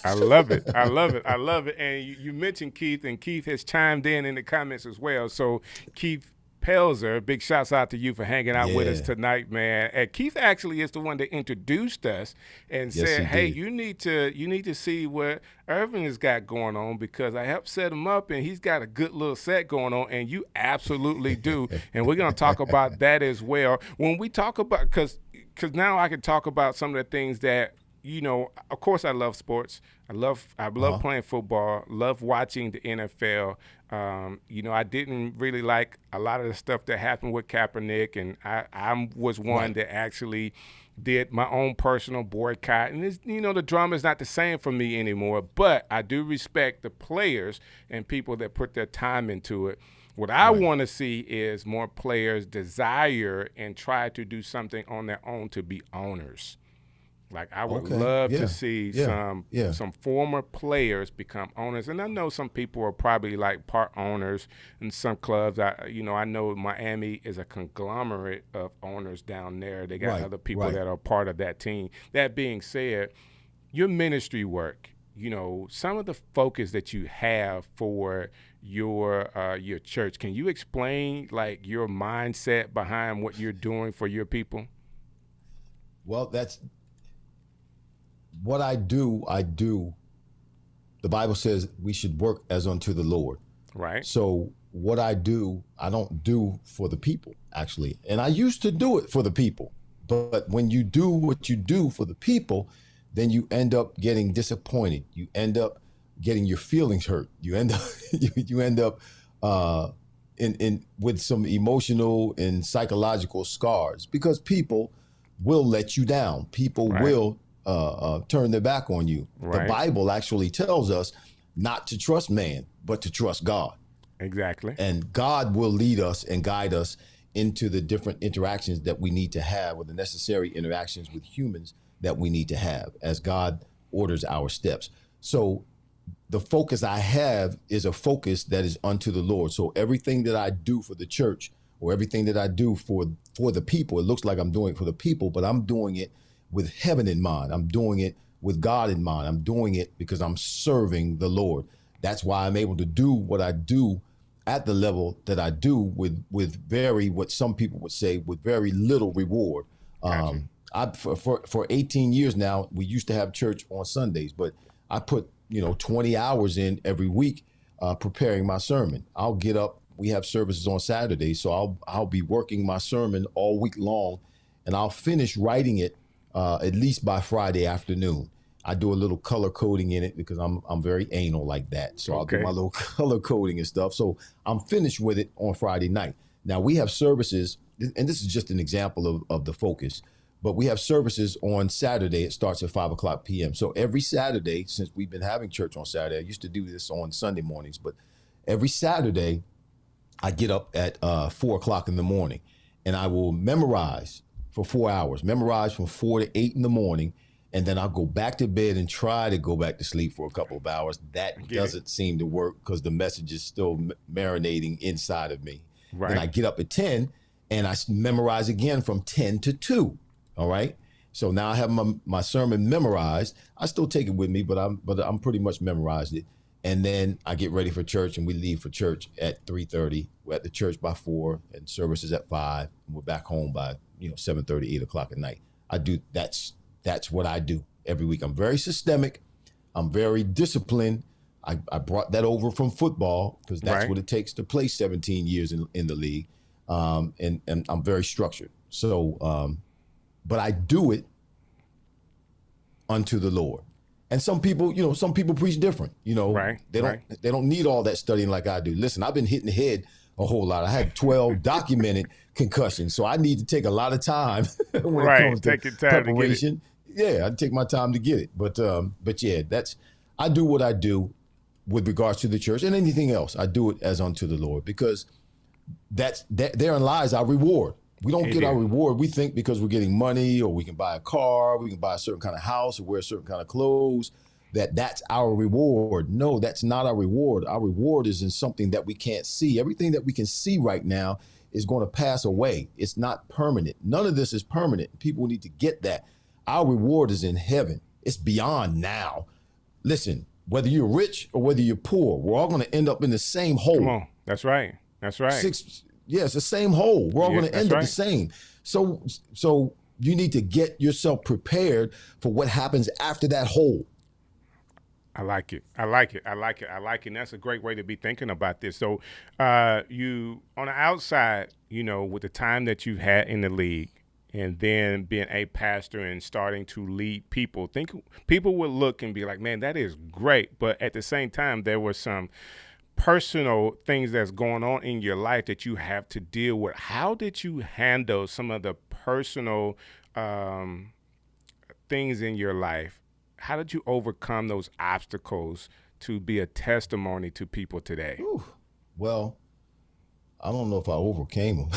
I love it. I love it. I love it. And you mentioned Keith, and Keith has chimed in the comments as well. So Keith Pelzer, big shouts out to you for hanging out with us tonight, man. And Keith actually is the one that introduced us and said, "Hey, you need to see what Irvin has got going on because I helped set him up and he's got a good little set going on, and you absolutely do." And we're gonna talk about that as well when we talk about because now I can talk about some of the things that. Of course, I love sports. I love playing football. Love watching the NFL. I didn't really like a lot of the stuff that happened with Kaepernick, and I was one that actually did my own personal boycott. And the drama is not the same for me anymore. But I do respect the players and people that put their time into it. What I want to see is more players desire and try to do something on their own to be owners. Like I would love to see some former players become owners, and I know some people are probably like part owners in some clubs. I know Miami is a conglomerate of owners down there. They got other people that are part of that team. That being said, your ministry work, some of the focus that you have for your church. Can you explain like your mindset behind what you're doing for your people? Well, that's. What I do, the Bible says we should work as unto the Lord. Right. So what I do, I don't do for the people, actually. And I used to do it for the people. But when you do what you do for the people, then you end up getting disappointed. You end up getting your feelings hurt. You end up in with some emotional and psychological scars because people will let you down. People will turn their back on you. The Bible actually tells us not to trust man, but to trust God. Exactly. And God will lead us and guide us into the different interactions that we need to have, or the necessary interactions with humans that we need to have as God orders our steps. So the focus I have is a focus that is unto the Lord. So everything that I do for the church, or everything that I do for the people, it looks like I'm doing it for the people, but I'm doing it with heaven in mind. I'm doing it with God in mind. I'm doing it because I'm serving the Lord. That's why I'm able to do what I do at the level that I do with very, what some people would say, with very little reward. For 18 years now, we used to have church on Sundays, but I put 20 hours in every week preparing my sermon. I'll get up. We have services on Saturday, so I'll be working my sermon all week long, and I'll finish writing it at least by Friday afternoon. I do a little color coding in it because I'm very anal like that. So I'll do my little color coding and stuff. So I'm finished with it on Friday night. Now we have services, and this is just an example of the focus. But we have services on Saturday. It starts at 5:00 p.m. So every Saturday, since we've been having church on Saturday, I used to do this on Sunday mornings, but every Saturday, I get up at 4:00 in the morning, and I will memorize for 4 hours, memorize from 4 to 8 in the morning, and then I'll go back to bed and try to go back to sleep for a couple of hours. That doesn't seem to work because the message is still marinating inside of me. Right. Then I get up at 10 and I memorize again from 10 to 2. All right. So now I have my sermon memorized. I still take it with me, but I'm pretty much memorized it. And then I get ready for church, and we leave for church at 3:30. We're at the church by 4, and services at 5. And we're back home by 7:30, 8 o'clock at night. That's what I do every week. I'm very systemic. I'm very disciplined. I brought that over from football because that's Right. what it takes to play 17 years in the league. And I'm very structured. So, but I do it unto the Lord. And some people preach different. Right, They don't need all that studying like I do. Listen, I've been hitting the head a whole lot. I had 12 documented concussions, so I need to take a lot of time when it comes to Take your time to get it. preparation. Yeah, I take my time to get it. But yeah, I do what I do with regards to the church and anything else. I do it as unto the Lord because therein lies our reward. We don't get our reward. We think because we're getting money or we can buy a car, we can buy a certain kind of house or wear a certain kind of clothes, that's our reward. No, that's not our reward. Our reward is in something that we can't see. Everything that we can see right now is going to pass away. It's not permanent. None of this is permanent. People need to get that. Our reward is in heaven. It's beyond now. Listen, whether you're rich or whether you're poor, we're all going to end up in the same hole. Come on. That's right. That's right. It's the same hole. We're all going to end up right. the same. So you need to get yourself prepared for what happens after that hole. I like it. And that's a great way to be thinking about this. So you, on the outside, with the time that you've had in the league and then being a pastor and starting to lead people, people would look and be like, man, that is great. But at the same time, there were some personal things that's going on in your life that you have to deal with. How did you handle some of the personal things in your life? How did you overcome those obstacles to be a testimony to people today? Ooh, well, I don't know if I overcame them.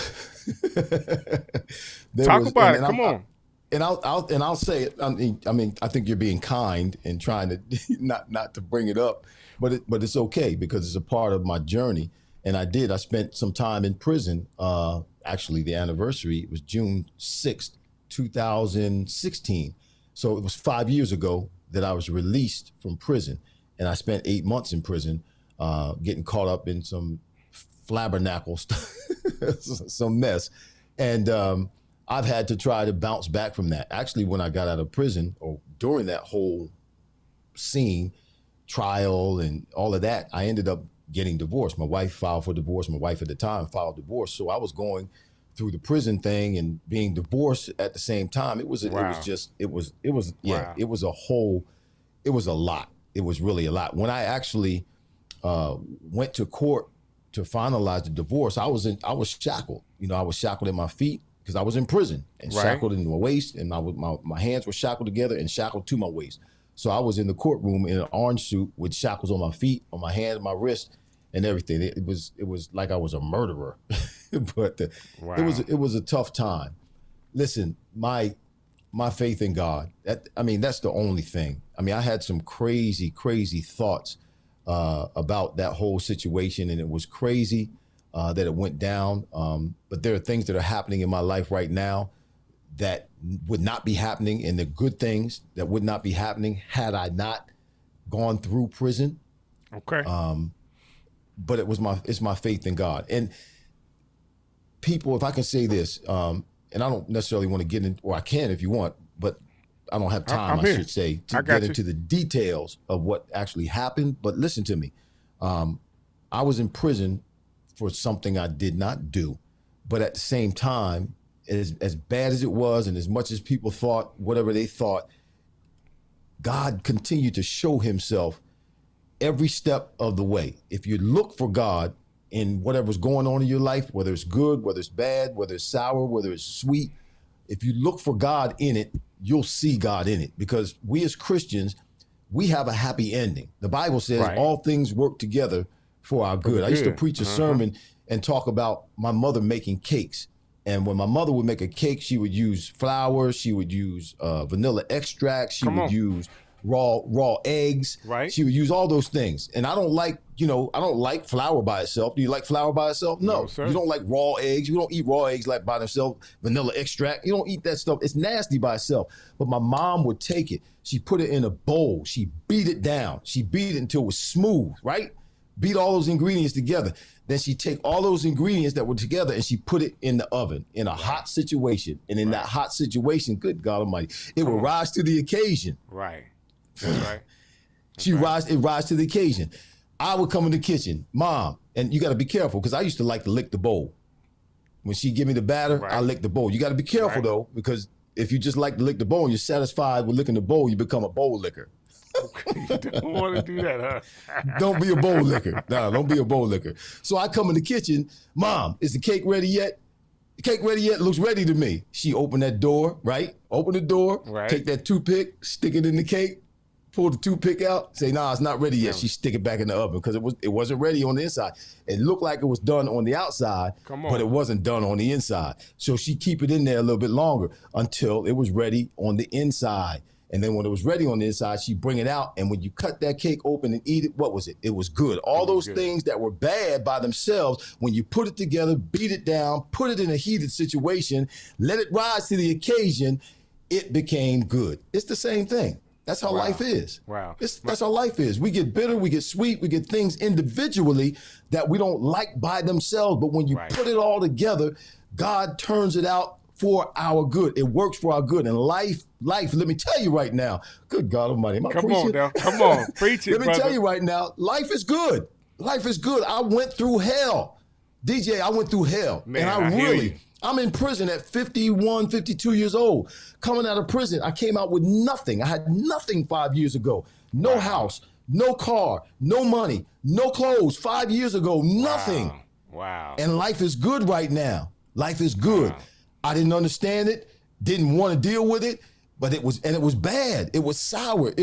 Talk about it. Come on. I'll say it. I mean, I think you're being kind and trying to not to bring it up, but it's okay because it's a part of my journey. And I spent some time in prison. Actually, the anniversary was June 6th, 2016. So it was 5 years ago that I was released from prison, and I spent 8 months in prison, getting caught up in some flabbernacle stuff, some mess, and I've had to try to bounce back from that. Actually, when I got out of prison, or during that whole scene, trial and all of that, I ended up getting divorced. My wife filed for divorce. My wife at the time filed divorce, so I was going through the prison thing and being divorced at the same time. It was a lot. It was really a lot. When I actually went to court to finalize the divorce, I was shackled. I was shackled at my feet because I was in prison, and shackled in my waist, and my hands were shackled together and shackled to my waist. So I was in the courtroom in an orange suit with shackles on my feet, on my hands, my wrist, and everything. It was like I was a murderer. But it was a tough time. Listen, my faith in God, that's the only thing. I had some crazy thoughts about that whole situation, and it was crazy that it went down. But there are things that are happening in my life right now that would not be happening, and the good things that would not be happening had I not gone through prison. Okay. But it's my faith in God. And people, if I can say this, and I don't necessarily want to get in, or I can if you want, but I don't have time, I should say, to get into the details of what actually happened. But listen to me. I was in prison for something I did not do. But at the same time, as bad as it was, and as much as people thought, whatever they thought, God continued to show himself every step of the way. If you look for God in whatever's going on in your life, whether it's good, whether it's bad, whether it's sour, whether it's sweet, if you look for God in it, you'll see God in it, because we as Christians, we have a happy ending. The Bible says all things work together for our good. I used to preach a sermon and talk about my mother making cakes. And when my mother would make a cake, she would use flour, she would use vanilla extract, she would use raw eggs. Right. She would use all those things. And I don't like, I don't like flour by itself. Do you like flour by itself? No, sir. You don't like raw eggs. You don't eat raw eggs like by themselves, vanilla extract. You don't eat that stuff. It's nasty by itself. But my mom would take it. She put it in a bowl. She beat it down. She beat it until it was smooth, right? Beat all those ingredients together. Then she take all those ingredients that were together and she put it in the oven in a hot situation. And in that hot situation, good God Almighty, it will rise to the occasion. Right. That's right. It rise to the occasion. I would come in the kitchen, Mom, and you got to be careful, because I used to like to lick the bowl. When she give me the batter, I lick the bowl. You got to be careful though, because if you just like to lick the bowl and you're satisfied with licking the bowl, you become a bowl licker. You don't want to do that, huh? Don't be a bowl licker. No, don't be a bowl licker. So I come in the kitchen, Mom, is the cake ready yet? The cake ready yet? Looks ready to me. She opened that door, right? Open the door, take that toothpick, stick it in the cake, pull the toothpick out, say, nah, it's not ready yet. She stick it back in the oven because it wasn't ready on the inside. It looked like it was done on the outside, but it wasn't done on the inside. So she keep it in there a little bit longer until it was ready on the inside. And then when it was ready on the inside, she bring it out. And when you cut that cake open and eat it, what was it? It was good. All those things that were bad by themselves, when you put it together, beat it down, put it in a heated situation, let it rise to the occasion, it became good. It's the same thing. That's how life is. Wow. That's how life is. We get bitter, we get sweet, we get things individually that we don't like by themselves. But when you put it all together, God turns it out for our good. It works for our good. And life, let me tell you right now, good God Almighty. Come on, now. Come on. Preach it, Let me tell you right now, life is good. Life is good. I went through hell. DJ, I went through hell. Man, and I'm in prison at 51, 52 years old. Coming out of prison, I came out with nothing. I had nothing 5 years ago. No house, no car, no money, no clothes. 5 years ago, nothing. Wow. And life is good right now. Life is good. I didn't understand it, didn't want to deal with it, but it was bad. It was sour.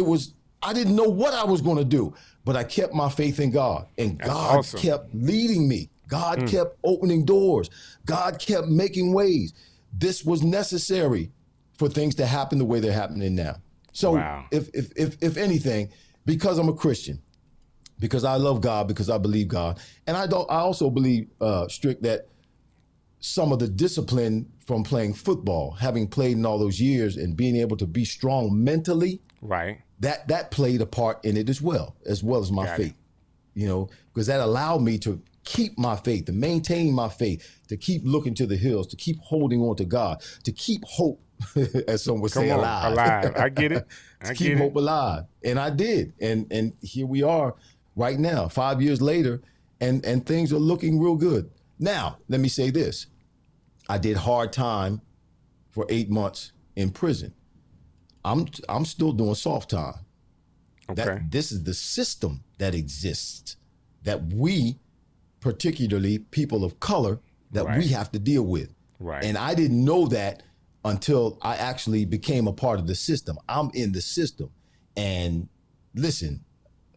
I didn't know what I was going to do, but I kept my faith in God, and God kept leading me. God kept opening doors. God kept making ways. This was necessary for things to happen the way they're happening now. So if anything, because I'm a Christian, because I love God, because I believe God, and I also believe, Strick, that some of the discipline from playing football, having played in all those years and being able to be strong mentally, that played a part in it as well as my faith, because that allowed me to keep my faith, to maintain my faith, to keep looking to the hills, to keep holding on to God, to keep hope, as some would say, alive. I get it. To keep hope alive. And I did. And here we are right now, 5 years later, and things are looking real good. Now, let me say this. I did hard time for 8 months in prison. I'm still doing soft time. This is the system that exists, that we, particularly people of color, that we have to deal with. And I didn't know that until I actually became a part of the system. I'm in the system. And listen,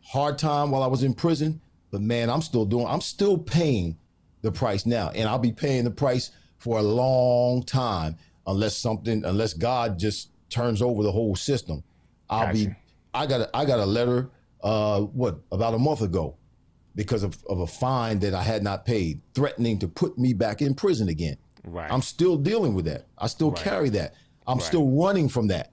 hard time while I was in prison, but man, I'm still paying the price now. And I'll be paying the price for a long time unless God just turns over the whole system. I got a letter about a month ago because of a fine that I had not paid, threatening to put me back in prison again. I'm still dealing with that. I still carry that. I'm still running from that.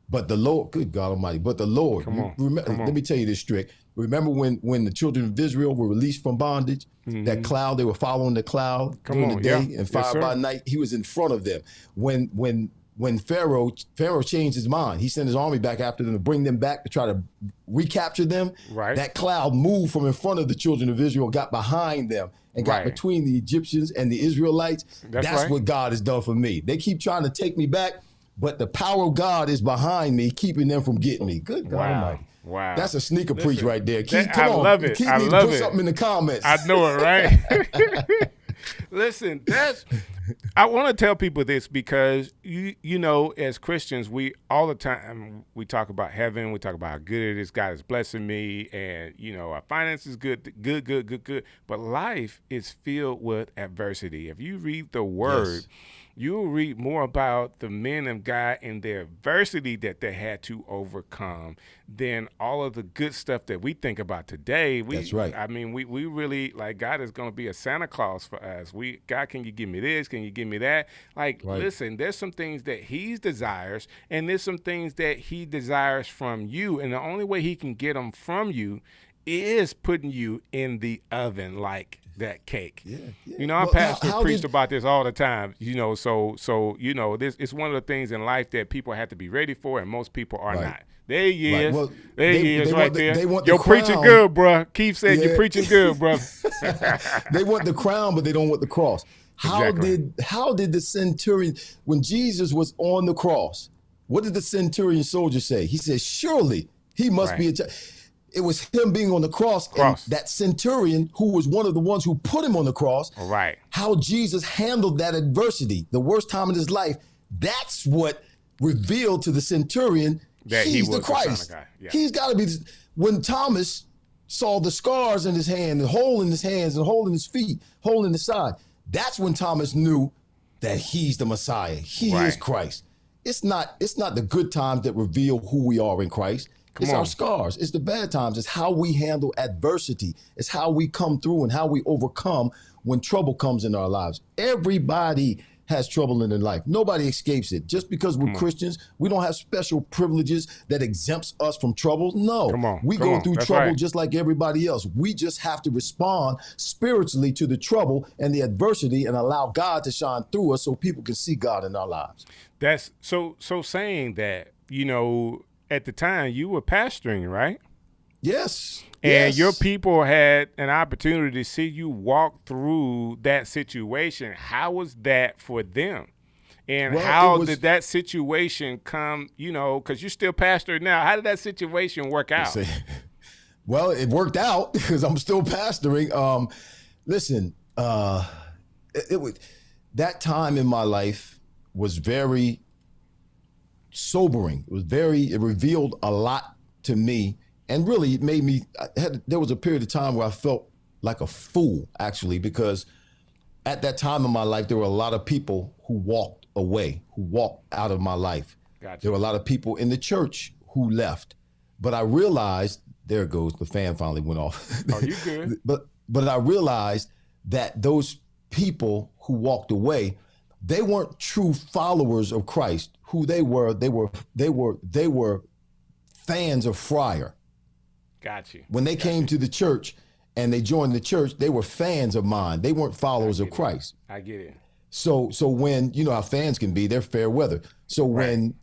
But the Lord, good God Almighty, let me tell you this, Strick. Remember when the children of Israel were released from bondage, that cloud, they were following the cloud during the day and fire by night. He was in front of them. When Pharaoh changed his mind, he sent his army back after them to bring them back to try to recapture them. That cloud moved from in front of the children of Israel, got behind them, and got between the Egyptians and the Israelites. That's what God has done for me. They keep trying to take me back, but the power of God is behind me, keeping them from getting me. Good God Almighty. Wow. That's a sneaker preach right there. Keith, I love it. Keith, I love it. Put something in the comments. I know it, right? Listen, I want to tell people this because you know, as Christians, we all the time we talk about heaven, we talk about how good it is, God is blessing me, and you know, our finances good. But life is filled with adversity. If you read the Word, Yes. you'll read more about the men of God and their adversity that they had to overcome than all of the good stuff that we think about today. That's right. I mean, we really, like, God is going to be a Santa Claus for us. God, can you give me this? Can you give me that? Like, Right. listen, there's some things that he desires, and there's some things that he desires from you. And the only way he can get them from you is putting you in the oven like that cake. Yeah. You know, our Well, pastor how preached did- about this all the time. You know, so you know, this it's one of the things in life that people have to be ready for, and most people are Right. not. There he Right. is. Well, there he they is, want right the- there. they want the You're preaching crown. good, bruh. Keith said you're Yeah. preaching good, bruh. They want the crown, but they don't want the cross. Exactly. How did the centurion, when Jesus was on the cross, what did the centurion soldier say? He said, surely he must Right. be a it was him being on the cross, Cross. and that centurion who was one of the ones who put him on the cross. Right. How Jesus handled that adversity, the worst time in his life, that's what revealed to the centurion That he he's was the the Son of Christ. God. Yeah. He's got to be. When Thomas saw the scars in his hand, the hole in his hands, and hole in his feet, hole in his side, that's when Thomas knew that he's the Messiah. He Right. is Christ. It's not the good times that reveal who we are in Christ. It's on. our scars. It's the bad times. It's how we handle adversity. It's how we come through and how we overcome when trouble comes in our lives. Everybody has trouble in their life. Nobody escapes it. Just because we're Christians, we don't have special privileges that exempts us from trouble. No, Come on. we Come go on. through That's trouble right. just like everybody else. We just have to respond spiritually to the trouble and the adversity and allow God to shine through us so people can see God in our lives. That's so saying that, you know, at the time you were pastoring, right? Yes. And yes. your people had an opportunity to see you walk through that situation. How was that for them? And Well, how it was- did that situation come, you know, because you're still pastor now. How did that situation work out? Say- Well, it worked out because I'm still pastoring. Listen, it was that time in my life was very sobering. It revealed a lot to me, and really it made me. There was a period of time where I felt like a fool, actually, because at that time in my life there were a lot of people who walked away, who walked out of my life. Gotcha. There were a lot of people in the church who left, but I realized. There it goes. The fan finally went off. Oh, you good? But I realized that those people who walked away, they weren't true followers of Christ. Who they were fans of Fryar. Got you. When they came to the church and they joined the church, they were fans of mine. They weren't followers of Christ. I get it. So when, you know how fans can be, they're fair weather. So when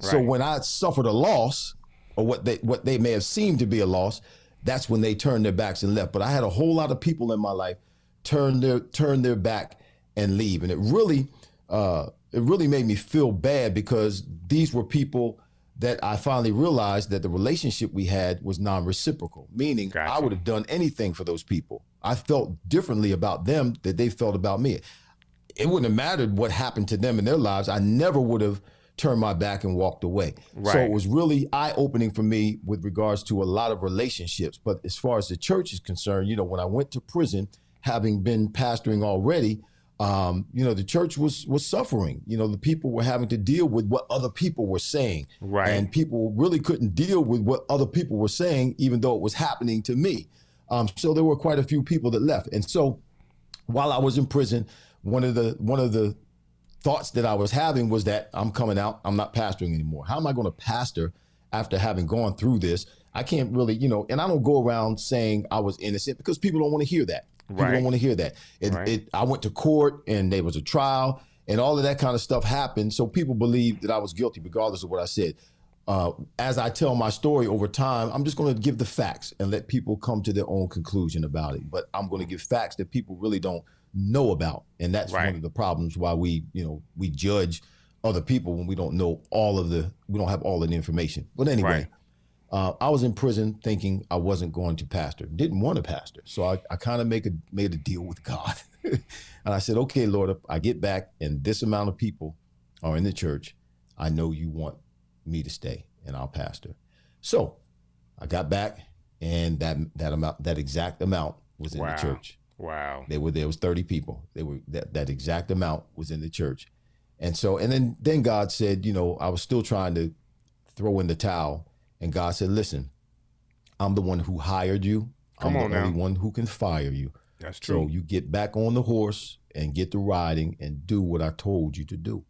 I suffered a loss, or what they may have seemed to be a loss, that's when they turned their backs and left. But I had a whole lot of people in my life turn their back and leave, and it really made me feel bad because these were people that I finally realized that the relationship we had was non-reciprocal, meaning Gotcha. I would have done anything for those people. I felt differently about them than they felt about me. It wouldn't have mattered what happened to them in their lives. I never would have turned my back and walked away. So Right. it was really eye-opening for me with regards to a lot of relationships. But as far as the church is concerned, you know, when I went to prison, having been pastoring already, you know, the church was suffering. You know, the people were having to deal with what other people were saying. Right. And people really couldn't deal with what other people were saying, even though it was happening to me. So there were quite a few people that left. And so while I was in prison, one of the thoughts that I was having was that I'm coming out, I'm not pastoring anymore. How am I going to pastor after having gone through this? I can't really, you know, and I don't go around saying I was innocent because people don't want to hear that. People Right. don't want to hear that. I went to court and there was a trial and all of that kind of stuff happened. So people believe that I was guilty regardless of what I said. As I tell my story over time, I'm just going to give the facts and let people come to their own conclusion about it. But I'm going to give facts that people really don't know about. And that's Right. one of the problems why we judge other people when we don't know we don't have all of the information. But anyway, I was in prison thinking I wasn't going to pastor, didn't want to pastor. So I kind of made a deal with God. And I said, okay, Lord, if I get back and this amount of people are in the church, I know you want me to stay and I'll pastor. So I got back, and that exact amount was in the church. Wow. There was 30 people. That exact amount was in the church. And so, and then God said, I was still trying to throw in the towel, and God said, listen, I'm the one who hired you. I'm the only one who can fire you. That's true. So you get back on the horse and get to riding and do what I told you to do.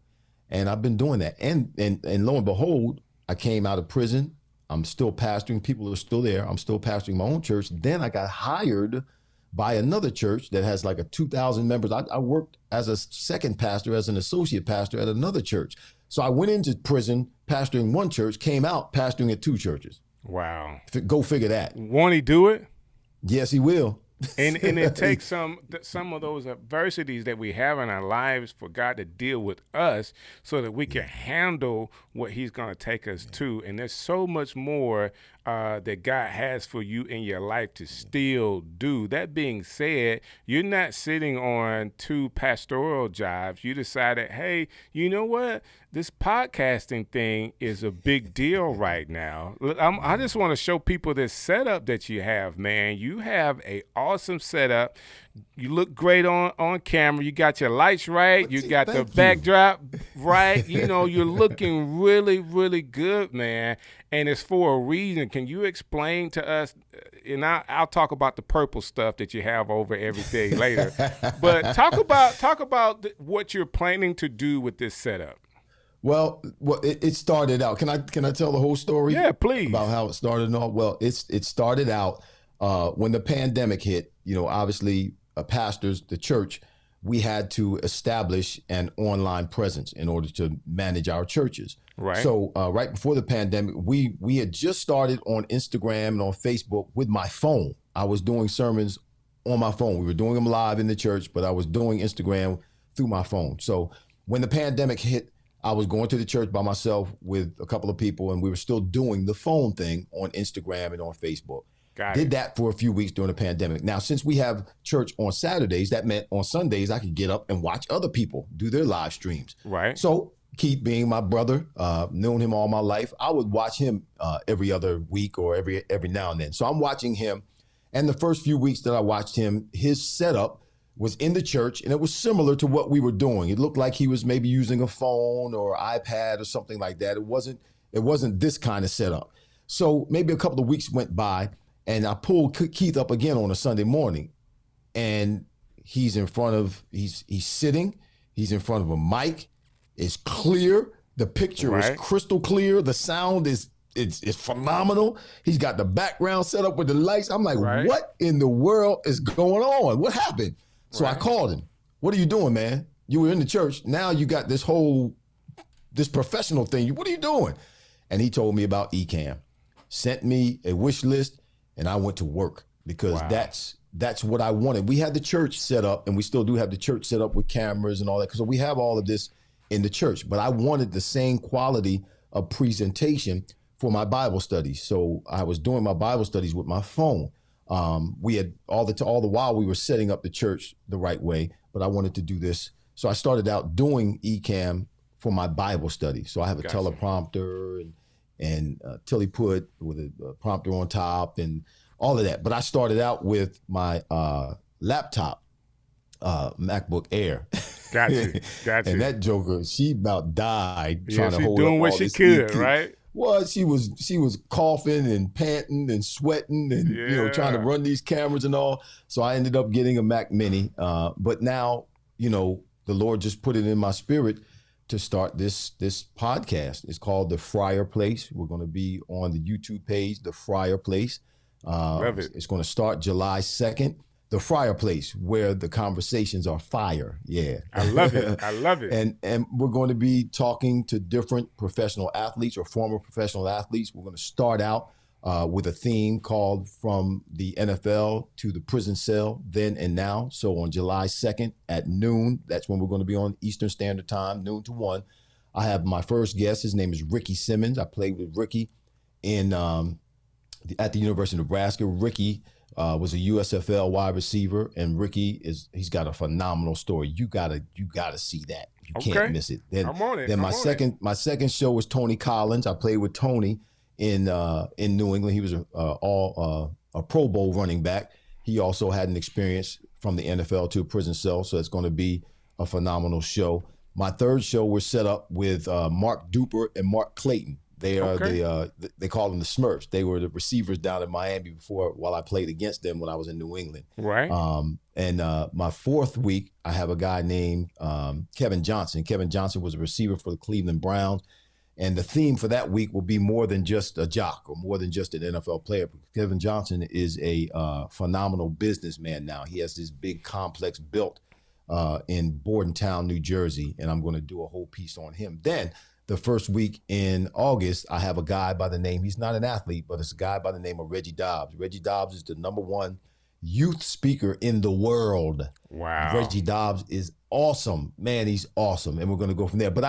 And I've been doing that. And lo and behold, I came out of prison. I'm still pastoring. People are still there. I'm still pastoring my own church. Then I got hired by another church that has like 2,000 members. I worked as a second pastor, as an associate pastor at another church. So I went into prison pastoring one church, came out pastoring at 2 churches. Wow. Go figure that. Won't he do it? Yes, he will. And it takes some of those adversities that we have in our lives for God to deal with us so that we can handle what he's going to take us to. And there's so much more that God has for you in your life to still do. That being said, you're not sitting on 2 pastoral jobs. You decided, hey, you know what? This podcasting thing is a big deal right now. I just want to show people this setup that you have, man. You have a awesome setup. You look great on camera. You got your lights right. You got the backdrop right. You're looking really, really good, man. And it's for a reason. Can you explain to us? And I'll talk about the purple stuff that you have over everything later. But talk about what you're planning to do with this setup. Well, it started out. Can I tell the whole story? Yeah, please. About how it started and all. Well, it started out when the pandemic hit. Obviously, pastors, the church, we had to establish an online presence in order to manage our churches. Right. So right before the pandemic, we had just started on Instagram and on Facebook with my phone. I was doing sermons on my phone. We were doing them live in the church, but I was doing Instagram through my phone. So when the pandemic hit, I was going to the church by myself with a couple of people, and we were still doing the phone thing on Instagram and on Facebook. Did that for a few weeks during the pandemic. Now, since we have church on Saturdays, that meant on Sundays I could get up and watch other people do their live streams. Right. So Keith, being my brother, known him all my life, I would watch him every other week or every now and then. So I'm watching him, and the first few weeks that I watched him, his setup was in the church, and it was similar to what we were doing. It looked like he was maybe using a phone or iPad or something like that. It wasn't this kind of setup. So maybe a couple of weeks went by, and I pulled Keith up again on a Sunday morning, and he's sitting, he's in front of a mic. It's clear. The picture is crystal clear. The sound is phenomenal. He's got the background set up with the lights. I'm like, what in the world is going on? What happened? So I called him. What are you doing, man? You were in the church. Now you got this professional thing. What are you doing? And he told me about Ecamm, sent me a wish list, and I went to work because that's what I wanted. We had the church set up, and we still do have the church set up with cameras and all that, because we have all of this in the church. But I wanted the same quality of presentation for my Bible studies. So I was doing my Bible studies with my phone. We had all the while we were setting up the church the right way, but I wanted to do this. So I started out doing Ecamm for my Bible study. So I have a teleprompter and Tilly put with a prompter on top and all of that. But I started out with my laptop, MacBook Air. Got you. And that joker, she about died trying to hold doing up what all she this could, EP. right? Well, she was coughing and panting and sweating and trying to run these cameras and all. So I ended up getting a Mac Mini. But now, the Lord just put it in my spirit to start this podcast. It's called the Fryar Place. We're going to be on the YouTube page, the Fryar Place. Love it. It's going to start July 2nd. The Fryar Place, where the conversations are fire. Yeah. I love it. I love it. And we're going to be talking to different professional athletes or former professional athletes. We're going to start out with a theme called From the NFL to the Prison Cell, Then and Now. So on July 2nd at noon, that's when we're going to be on Eastern Standard Time, noon to 1. I have my first guest. His name is Ricky Simmons. I played with Ricky at the University of Nebraska. Ricky was a USFL wide receiver, and he's got a phenomenal story. You gotta see that. You can't miss it. Then, I'm on it. Then my second show was Tony Collins. I played with Tony in New England. He was a Pro Bowl running back. He also had an experience from the NFL to a prison cell, so it's going to be a phenomenal show. My third show was set up with Mark Duper and Mark Clayton. They are they call them the Smurfs. They were the receivers down in Miami while I played against them when I was in New England. Right. And my fourth week, I have a guy named Kevin Johnson. Kevin Johnson was a receiver for the Cleveland Browns. And the theme for that week will be more than just a jock or more than just an NFL player. Kevin Johnson is a phenomenal businessman now. He has this big complex built in Bordentown, New Jersey, and I'm going to do a whole piece on him. Then the first week in August, I have a guy by the name, he's not an athlete, but it's a guy by the name of Reggie Dobbs. Reggie Dobbs is the -- youth speaker in the world. Wow. Reggie Dobbs is awesome. Man, he's awesome. And we're going to go from there. But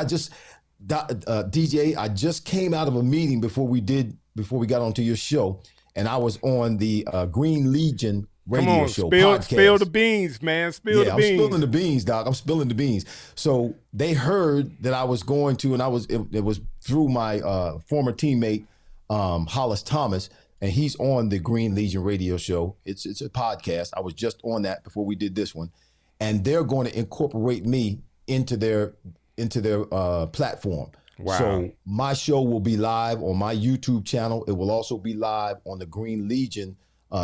DJ, I just came out of a meeting before we got onto your show, and I was on the Green Legion radio show podcast. Spill the beans, man. Spill the beans. I'm spilling the beans, Doc. I'm spilling the beans. So they heard that I was going to, and it was through my former teammate Hollis Thomas, and he's on the Green Legion radio show. It's a podcast. I was just on that before we did this one, and they're going to incorporate me into their platform. Wow. So my show will be live on my YouTube channel. It will also be live on the Green Legion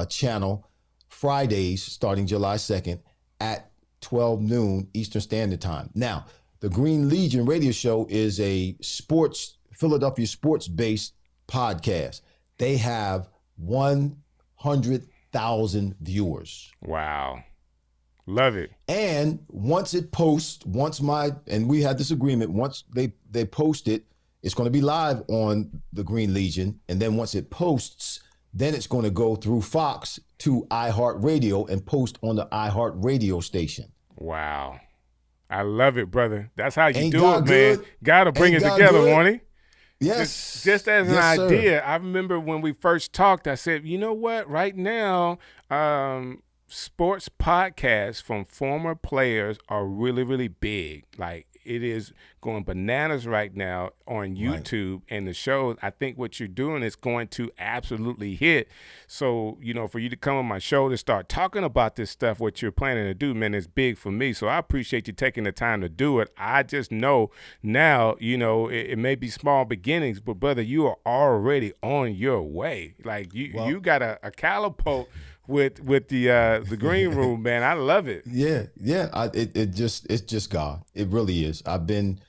channel Fridays starting July 2nd at 12 noon Eastern Standard Time. Now, the Green Legion radio show is a Philadelphia sports-based podcast. They have 100,000 viewers. Wow. Love it. And once it posts, and we had this agreement, once they post it, it's going to be live on the Green Legion. And then once it posts, then it's going to go through Fox to iHeartRadio and post on the iHeartRadio station. Wow. I love it, brother. That's how you Ain't do God it, man. good? Got to bring Ain't it God together, good? won't he? Yes. Just as an Yes, idea, sir. I remember when we first talked, I said, you know what? Right now, sports podcasts from former players are really, really big. Like, it is going bananas right now on YouTube and the shows. I think what you're doing is going to absolutely hit. So, for you to come on my show to start talking about this stuff, what you're planning to do, man, is big for me. So I appreciate you taking the time to do it. I just know now, it may be small beginnings, but brother, you are already on your way. Like you got a calipo with the green room, man. I love it. Yeah. It's just God. It really is. I've been,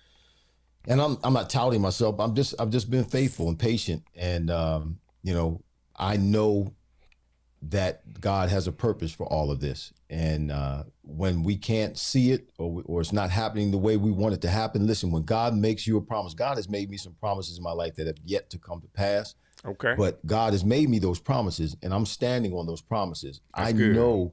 and I'm not touting myself. I've just been faithful and patient, and I know that God has a purpose for all of this. And when we can't see it or it's not happening the way we want it to happen, listen. When God makes you a promise, God has made me some promises in my life that have yet to come to pass. Okay. But God has made me those promises, and I'm standing on those promises. That's good.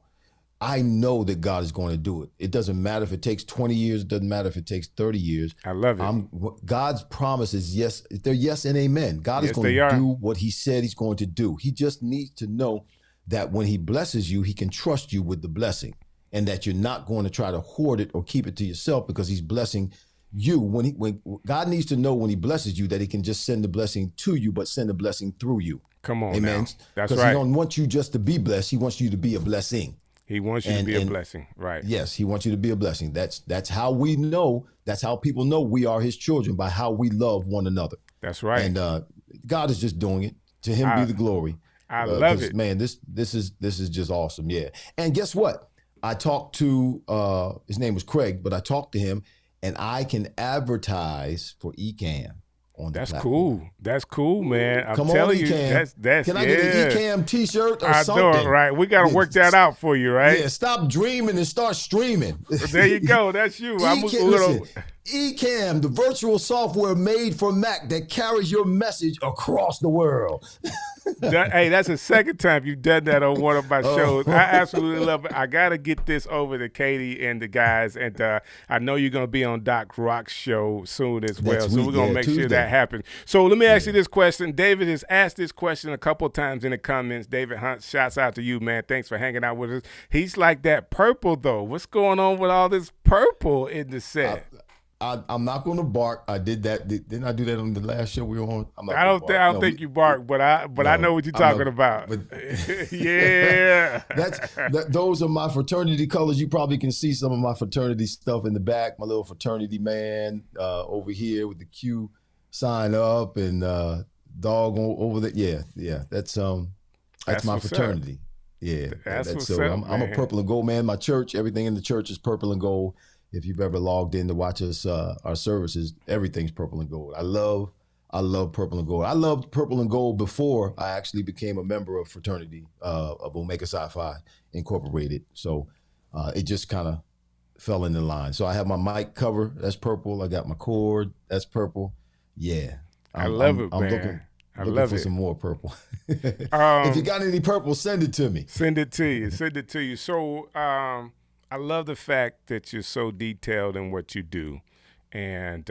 I know that God is going to do it. It doesn't matter if it takes 20 years. It doesn't matter if it takes 30 years. I love it. God's promises, yes, they're yes and amen. God is going to do what he said he's going to do. He just needs to know that when he blesses you, he can trust you with the blessing, and that you're not going to try to hoard it or keep it to yourself, because he's blessing you. When God needs to know when he blesses you that he can just send the blessing to you, but send the blessing through you. Come on, amen. Now. That's right. Because he don't want you just to be blessed. He wants you to be a blessing. He wants you to be a blessing, right? Yes, he wants you to be a blessing. That's how we know. That's how people know we are his children, by how we love one another. That's right. And God is just doing it. To him be the glory. I love it, man. This is just awesome. Yeah. And guess what? I talked to his name was Craig, but I talked to him, and I can advertise for ECAM on the platform. Cool. That's cool, man. I'm Come telling on, you, ECAM. that's Can I get an ECAM t-shirt or something? I know, right? We got to work that out for you, right? Yeah, stop dreaming and start streaming. There you go. That's you. Listen, Ecamm, the virtual software made for Mac that carries your message across the world. Hey, that's the second time you've done that on one of my shows. I absolutely love it. I got to get this over to Katie and the guys, and I know you're going to be on Doc Rock's show soon as well, so we're going to make sure that happens. So let me ask you this question. David has asked this question a couple of times in the comments. David Hunt, shouts out to you, man. Thanks for hanging out with us. He's like, that purple, though. What's going on with all this purple in the set? I'm not going to bark. I did that. Didn't I do that on the last show we were on? I don't think you bark, but I know what you're talking about. Yeah. Those are my fraternity colors. You probably can see some of my fraternity stuff in the back. My little fraternity man over here with the Q sign up and dog over there. Yeah. That's my fraternity. Up. Yeah. That's what's so up, I'm a purple and gold man. My church, everything in the church is purple and gold. If you've ever logged in to watch us, our services, everything's purple and gold. I love purple and gold. I loved purple and gold before I actually became a member of fraternity of Omega Psi Phi Incorporated. So it just kind of fell into line. So I have my mic cover, that's purple. I got my cord, that's purple. Yeah. I'm man. Looking for some more purple. If you got any purple, send it to me. Send it to you. So I love the fact that you're so detailed in what you do, and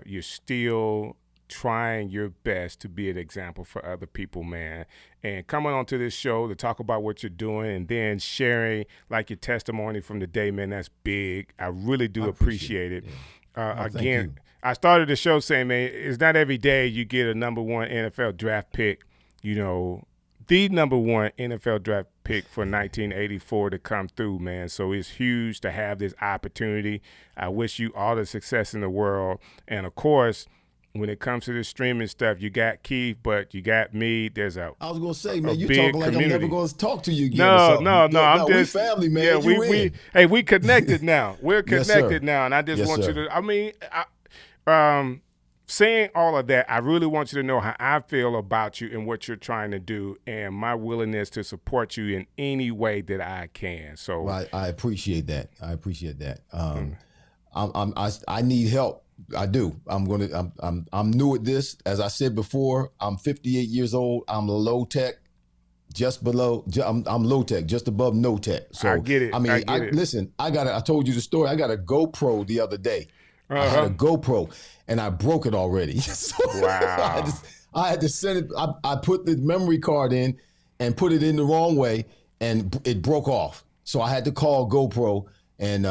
you're still trying your best to be an example for other people, man. And coming onto this show to talk about what you're doing and then sharing like your testimony from the day, man, that's big. I really do appreciate it. Yeah. Again, I started the show saying, man, it's not every day you get a number one NFL draft pick, the number one NFL draft pick for 1984 to come through, man. So it's huge to have this opportunity. I wish you all the success in the world. And, of course, when it comes to the streaming stuff, you got Keith, but you got me. I was going to say, man, you're talking like community. I'm never going to talk to you again. No. I'm just. We family, man. Yeah, we connected now. We're connected now. And I just want you to, saying all of that, I really want you to know how I feel about you and what you're trying to do and my willingness to support you in any way that I can. So well, I appreciate that. I need help. I do. I'm new at this. As I said before, I'm 58 years old. I'm low tech, just below. I'm low tech, just above no tech. So I get it. Listen, I told you the story. I got a GoPro the other day. I had a GoPro and I broke it already. So wow. I had to send it. I put the memory card in and put it in the wrong way and it broke off. So I had to call GoPro and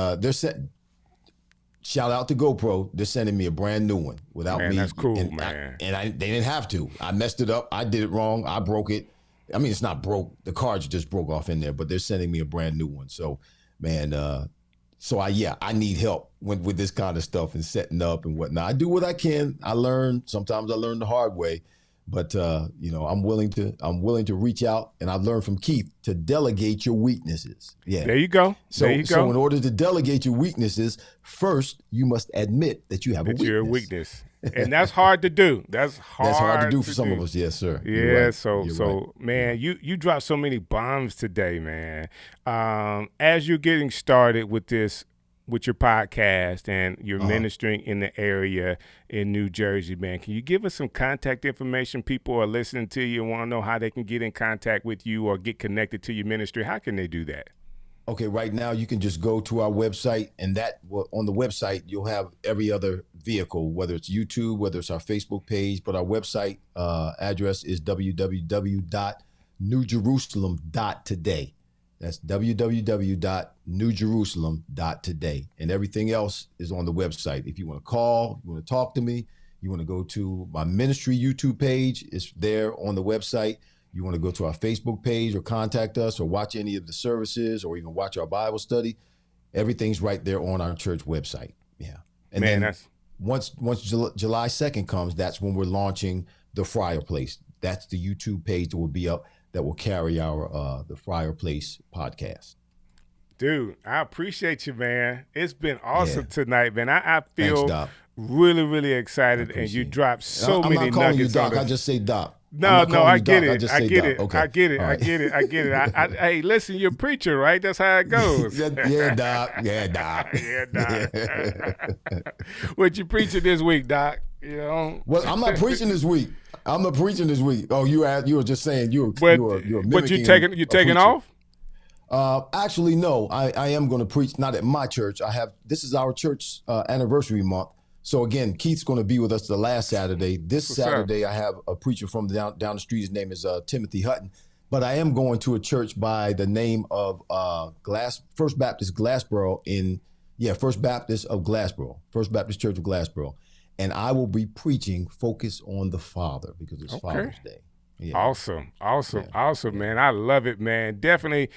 shout out to GoPro. They're sending me a brand new one without me. That's cool, man. They didn't have to. I messed it up. I did it wrong. I broke it. I mean, it's not broke. The cards just broke off in there, but they're sending me a brand new one. So, man, I need help with this kind of stuff and setting up and whatnot. I do what I can. Sometimes I learn the hard way, but I'm willing to reach out, and I've learned from Keith to delegate your weaknesses. Yeah. There you go. So in order to delegate your weaknesses, first you must admit that you have a weakness. You're a weakness. And that's hard to do. That's hard to do for some of us, yes, sir. Yeah, right. So man, you dropped so many bombs today, man. As you're getting started with your podcast and you're ministering in the area in New Jersey, man, can you give us some contact information? People are listening to you and want to know how they can get in contact with you or get connected to your ministry. How can they do that? Okay, right now you can just go to our website, and on the website you'll have every other vehicle, whether it's YouTube, whether it's our Facebook page, but our website address is www.newjerusalem.today. That's www.newjerusalem.today, and everything else is on the website. If you want to call, you want to talk to me, you want to go to my ministry YouTube page, it's there on the website. You want to go to our Facebook page or contact us or watch any of the services or even watch our Bible study, everything's right there on our church website. Yeah. And then once July 2nd comes, that's when we're launching the Fireplace. That's the YouTube page that will be up that will carry our the Fireplace podcast. Dude, I appreciate you, man. It's been awesome tonight, man. I feel Thanks, Doc. really, really excited, and you dropped so many nuggets. I'm not calling you Doc. I just say Doc. No, I get it. just I say get Doc. it. Okay. I get it. All I right. get it. I get it. Hey, listen, you're a preacher, right? That's how it goes. Yeah, Doc. Yeah, Doc. Yeah, Doc. What you preaching this week, Doc? You know. Well, I'm not preaching this week. I'm not preaching this week. Oh, you were just saying you were But mimicking you taking a taking preacher. off? Actually, no. I am going to preach, not at my church. This is our church anniversary month. So again, Keith's going to be with us the last Saturday. This What's up? Saturday, I have a preacher from down the street. His name is Timothy Hutton. But I am going to a church by the name of First Baptist Glassboro First Baptist of Glassboro, First Baptist Church of Glassboro. And I will be preaching Focus on the Father because it's Father's Day. Yeah. Awesome, Yeah. man. I love it, man. Definitely.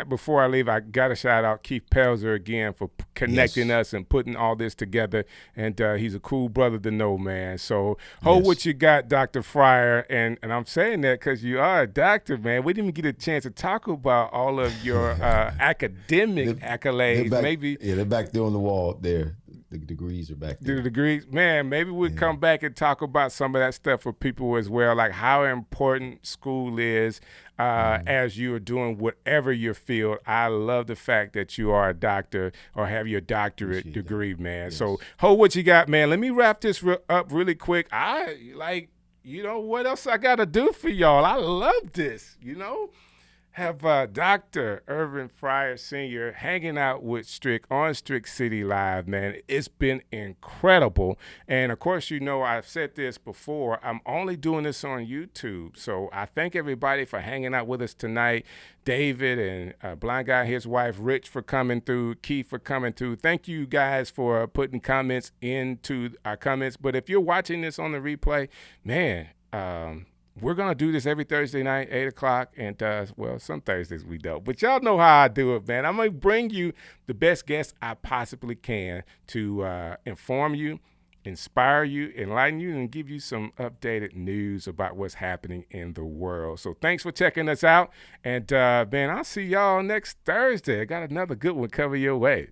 Before I leave, I got to shout out Keith Pelzer again for connecting us and putting all this together. And he's a cool brother to know, man. So hold what you got, Dr. Fryer. And I'm saying that because you are a doctor, man. We didn't even get a chance to talk about all of your academic accolades. They're back there on the wall there. The degrees are back there. The degrees, man, maybe we'll come back and talk about some of that stuff for people as well, like how important school is as you are doing whatever your field. I love the fact that you are a doctor or have your doctorate degree, man. Yes. So hold what you got, man. Let me wrap this up really quick. What else I got to do for y'all? I love this, Have Dr. Irvin Fryar Sr. hanging out with Strick on Strick City Live, man. It's been incredible. And, of course, I've said this before. I'm only doing this on YouTube. So I thank everybody for hanging out with us tonight. David and Blind Guy, his wife, Rich, for coming through. Keith for coming through. Thank you guys for putting comments into our comments. But if you're watching this on the replay, man, we're going to do this every Thursday night, 8 o'clock, and, some Thursdays we don't. But y'all know how I do it, man. I'm going to bring you the best guests I possibly can to inform you, inspire you, enlighten you, and give you some updated news about what's happening in the world. So thanks for checking us out. And, man, I'll see y'all next Thursday. I got another good one coming your way.